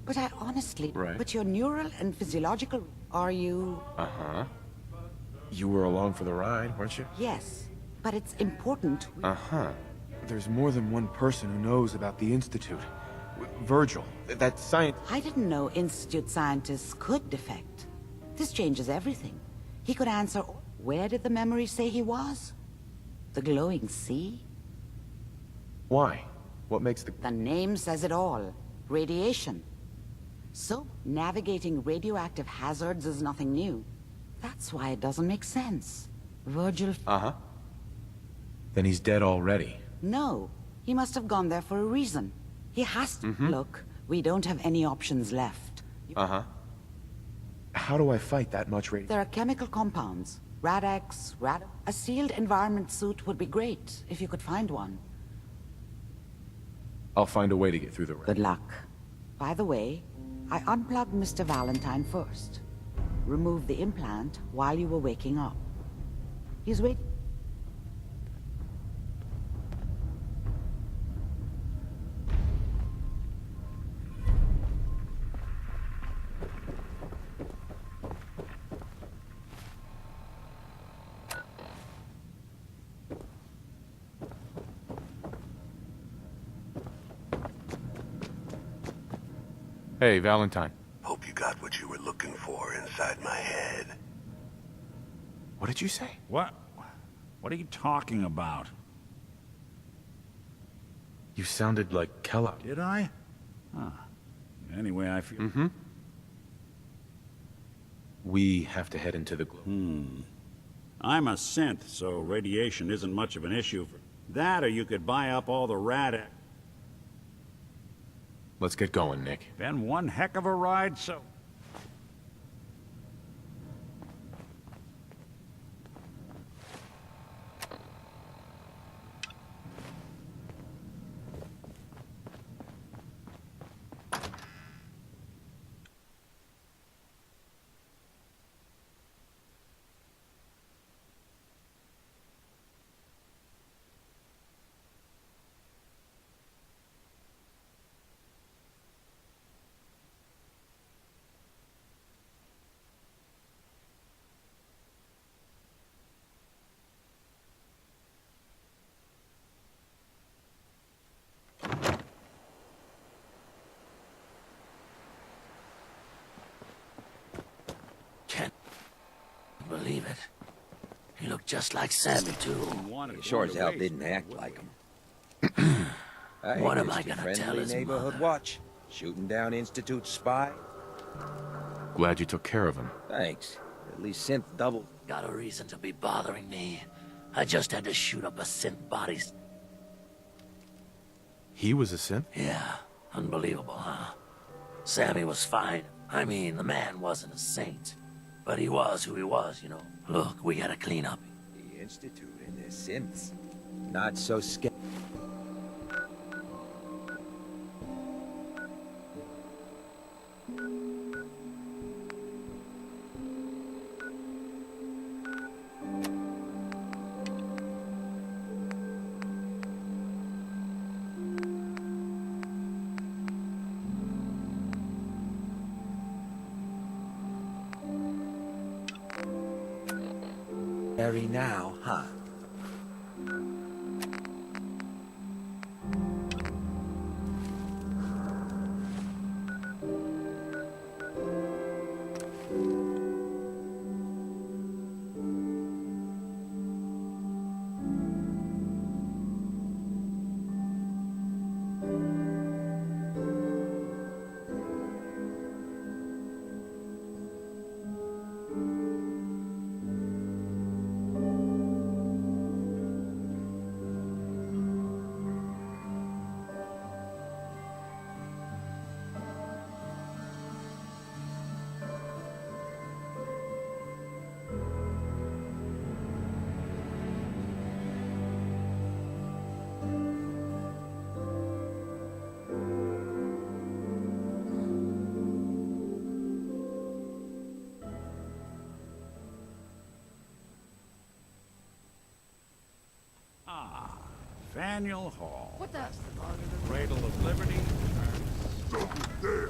Speaker 16: but I honestly...
Speaker 2: Right.
Speaker 16: But your neural and physiological... Are you...
Speaker 2: Uh-huh. You were along for the ride, weren't you?
Speaker 16: Yes, but it's important...
Speaker 2: Uh-huh.
Speaker 7: There's more than one person who knows about the Institute. Virgil, that science...
Speaker 16: I didn't know Institute scientists could defect. This changes everything. He could answer... Where did the memory say he was? The glowing sea?
Speaker 2: Why? What makes the...
Speaker 16: The name says it all. Radiation. So, navigating radioactive hazards is nothing new. That's why it doesn't make sense. Virgil...
Speaker 2: Uh-huh. Then he's dead already.
Speaker 16: No. He must have gone there for a reason. He has to... Look, we don't have any options left.
Speaker 2: Uh-huh. How do I fight that much radiation?
Speaker 16: There are chemical compounds. Rad-X, Rad... A sealed environment suit would be great, if you could find one.
Speaker 2: I'll find a way to get through the...
Speaker 16: Good luck. By the way, I unplugged Mr. Valentine first. Removed the implant while you were waking up. He's waiting.
Speaker 2: Hey, Valentine.
Speaker 18: Hope you got what you were looking for inside my head.
Speaker 2: What did you say?
Speaker 14: What? What are you talking about?
Speaker 2: You sounded like Kellogg.
Speaker 14: Did I? Huh. Anyway, I feel...
Speaker 2: We have to head into the glow.
Speaker 14: I'm a synth, so radiation isn't much of an issue for... That, or you could buy up all the rad...
Speaker 2: Let's get going, Nick.
Speaker 14: Been one heck of a ride, so...
Speaker 9: Believe it. He looked just like Sammy, too.
Speaker 3: He sure as hell didn't act like him.
Speaker 9: What am I gonna tell his
Speaker 3: neighborhood
Speaker 9: mother?
Speaker 3: watch? Shooting down Institute spy?
Speaker 2: Glad you took care of him.
Speaker 3: Thanks. At least synth double.
Speaker 9: Got a reason to be bothering me. I just had to shoot up a synth body.
Speaker 2: He was a synth?
Speaker 9: Yeah, unbelievable, huh? Sammy was fine. I mean, the man wasn't a saint. But he was who he was, you know. Look, we gotta clean up.
Speaker 3: The Institute and their synths. Not so scary. Harry now, huh?
Speaker 14: Faneuil Hall.
Speaker 10: What the?
Speaker 14: Cradle of Liberty.
Speaker 11: There.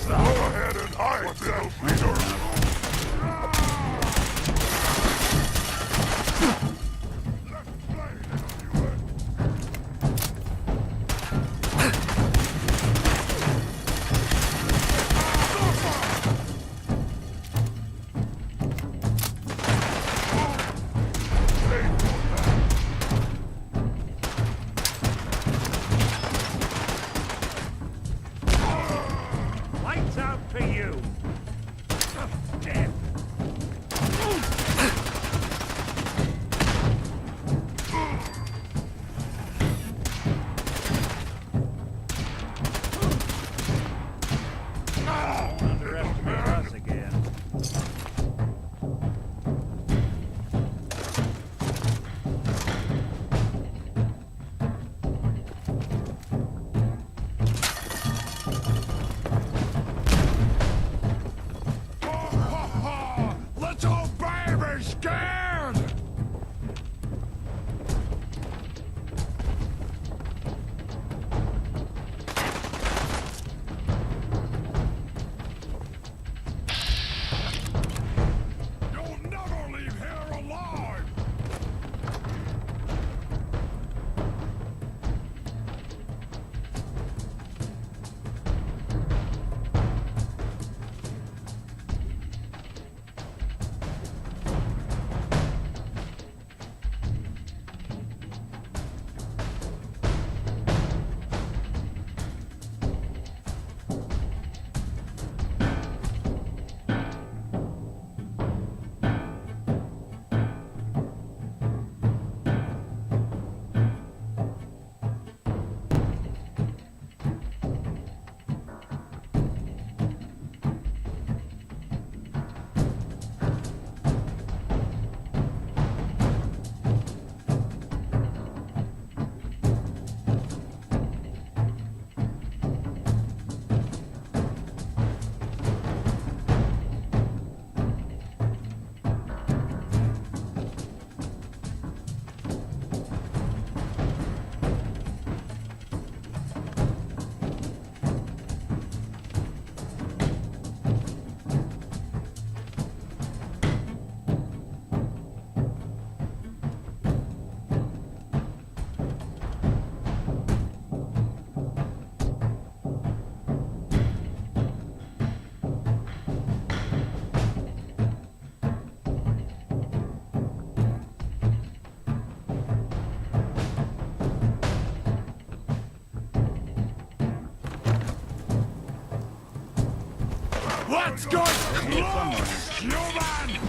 Speaker 11: Go ahead and hide them, Peter.
Speaker 14: Lights out to you. Damn. Don't underestimate us again.
Speaker 11: Little baby scared! You'll never leave here alive! Let's go! Close, human!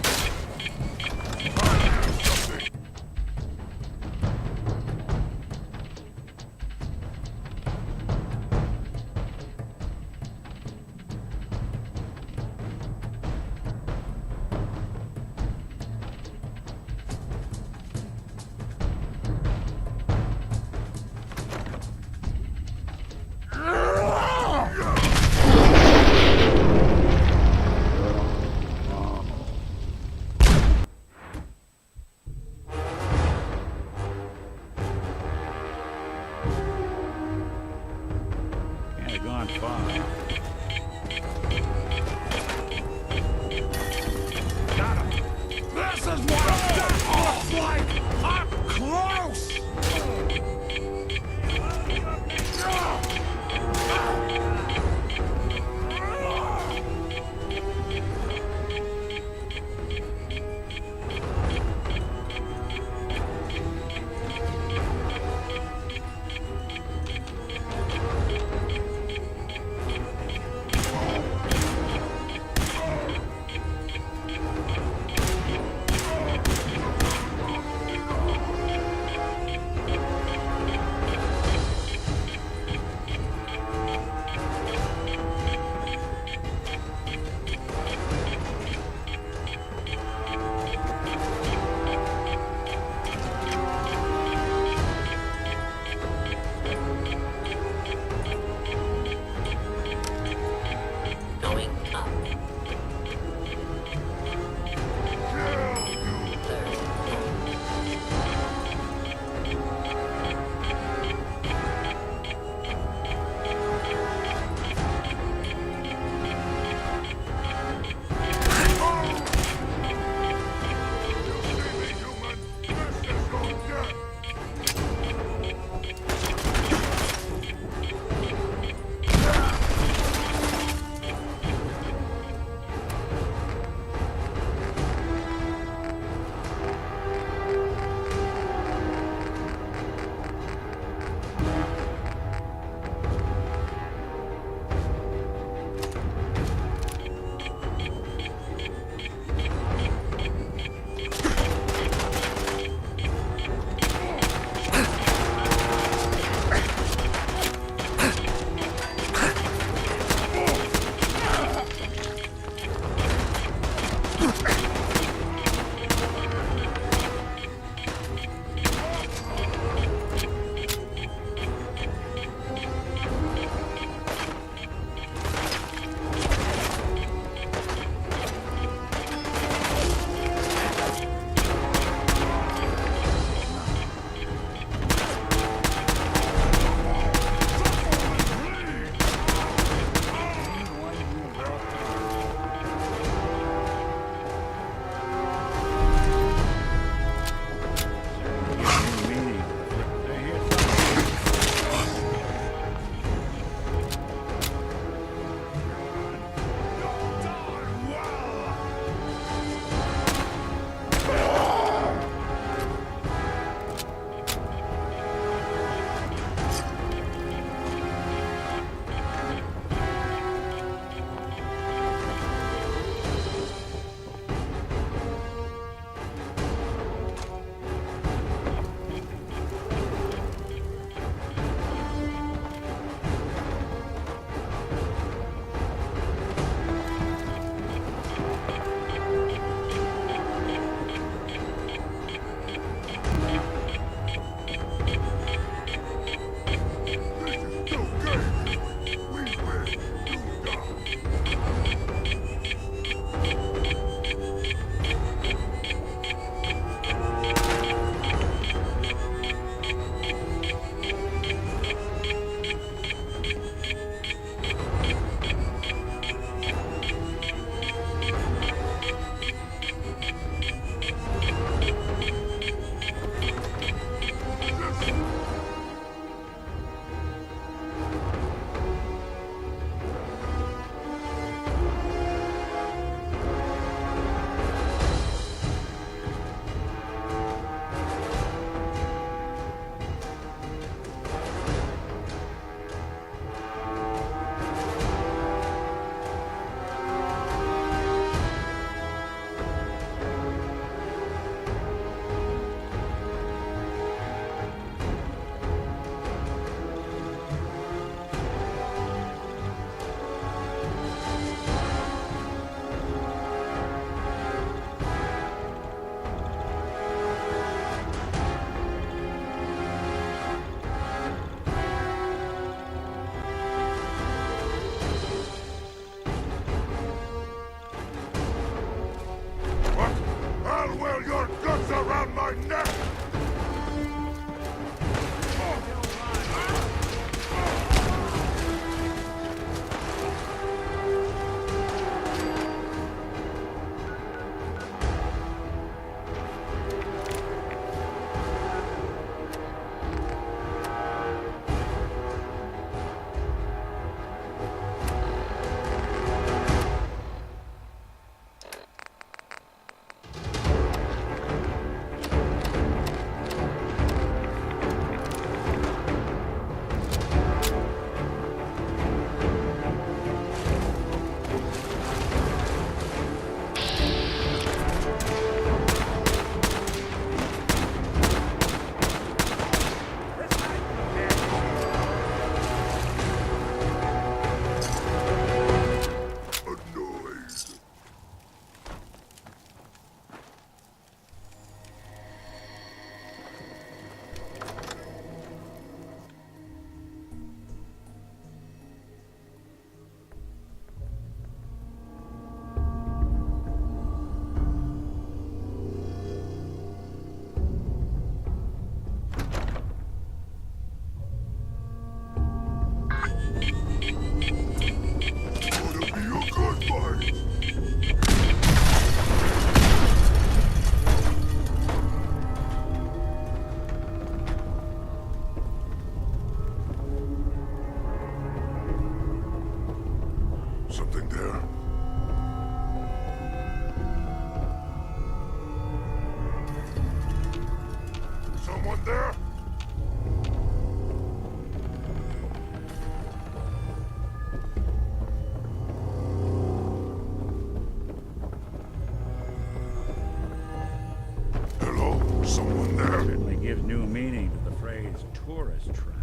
Speaker 14: phrase tourist trap.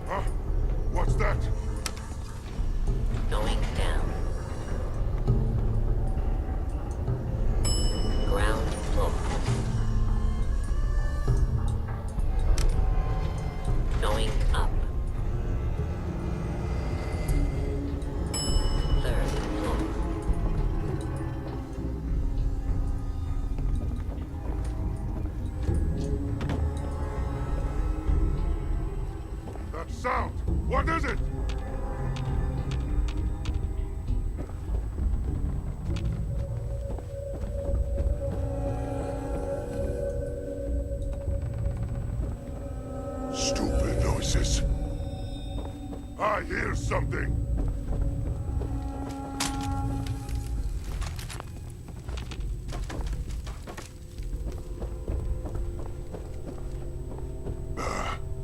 Speaker 11: Huh? What's that?
Speaker 1: Going down. Ground floor. Going up. Third floor.
Speaker 11: That sound! What is it? Stupid noises. I hear something.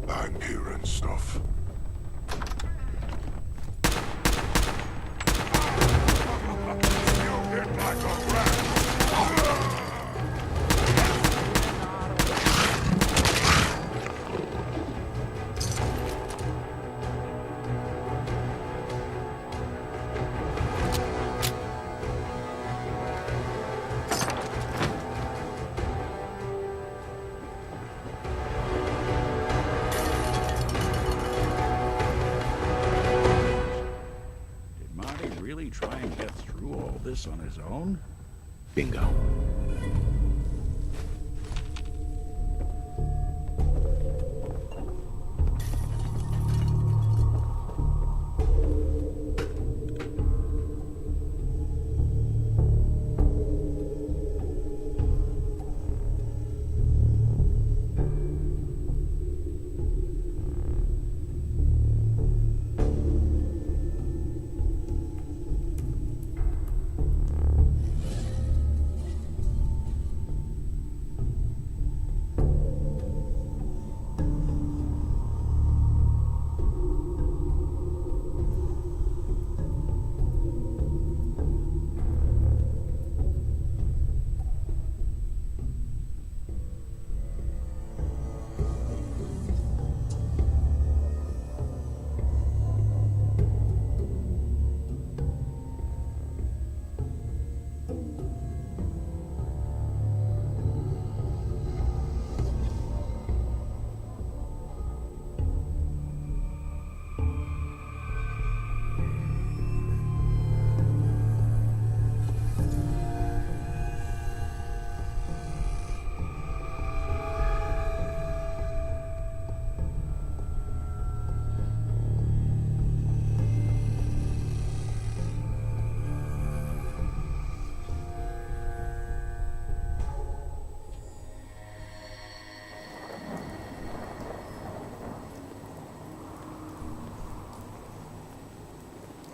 Speaker 11: I'm hearing stuff. You hit like a rat.
Speaker 14: Did Marty really try and get through all this on his own?
Speaker 15: Bingo.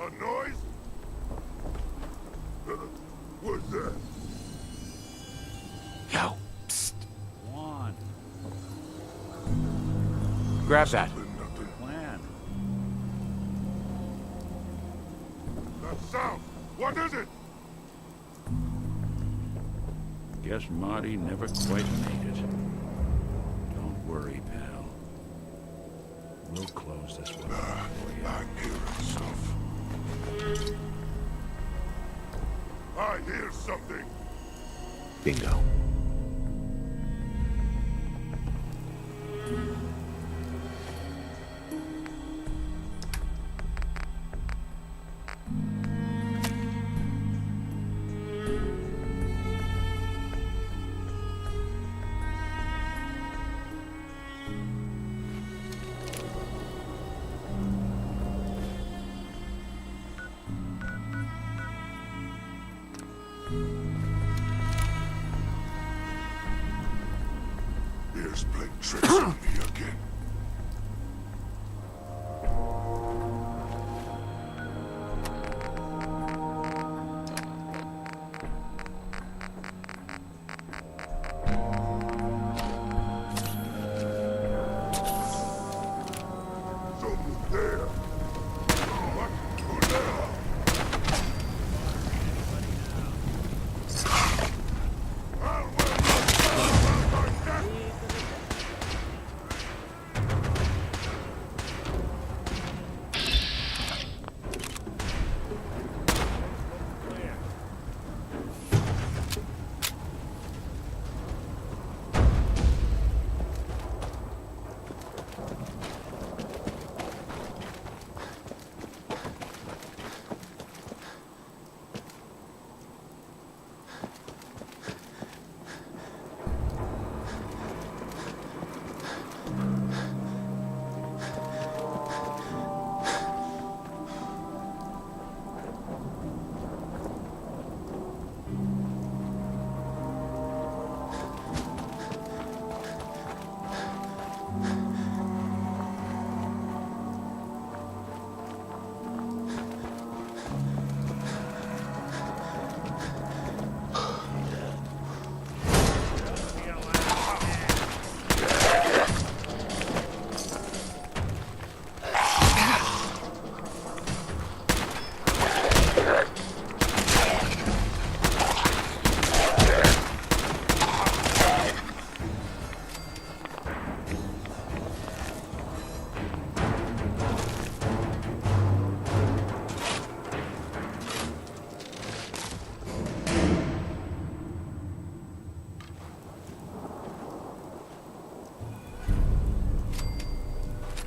Speaker 15: A noise? What's that? Yo, psst.
Speaker 14: Juan,
Speaker 15: Grab that.
Speaker 14: plan.
Speaker 11: That sound! What is it?
Speaker 14: Guess Marty never quite made it. Don't worry, pal. We'll close this one up for you.
Speaker 11: I'm hearing stuff. I hear something.
Speaker 15: Bingo.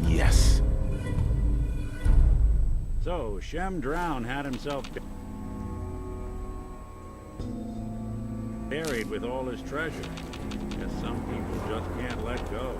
Speaker 9: Yes.
Speaker 14: So, Shem Drown had himself buried with all his treasure. Guess some people just can't let go.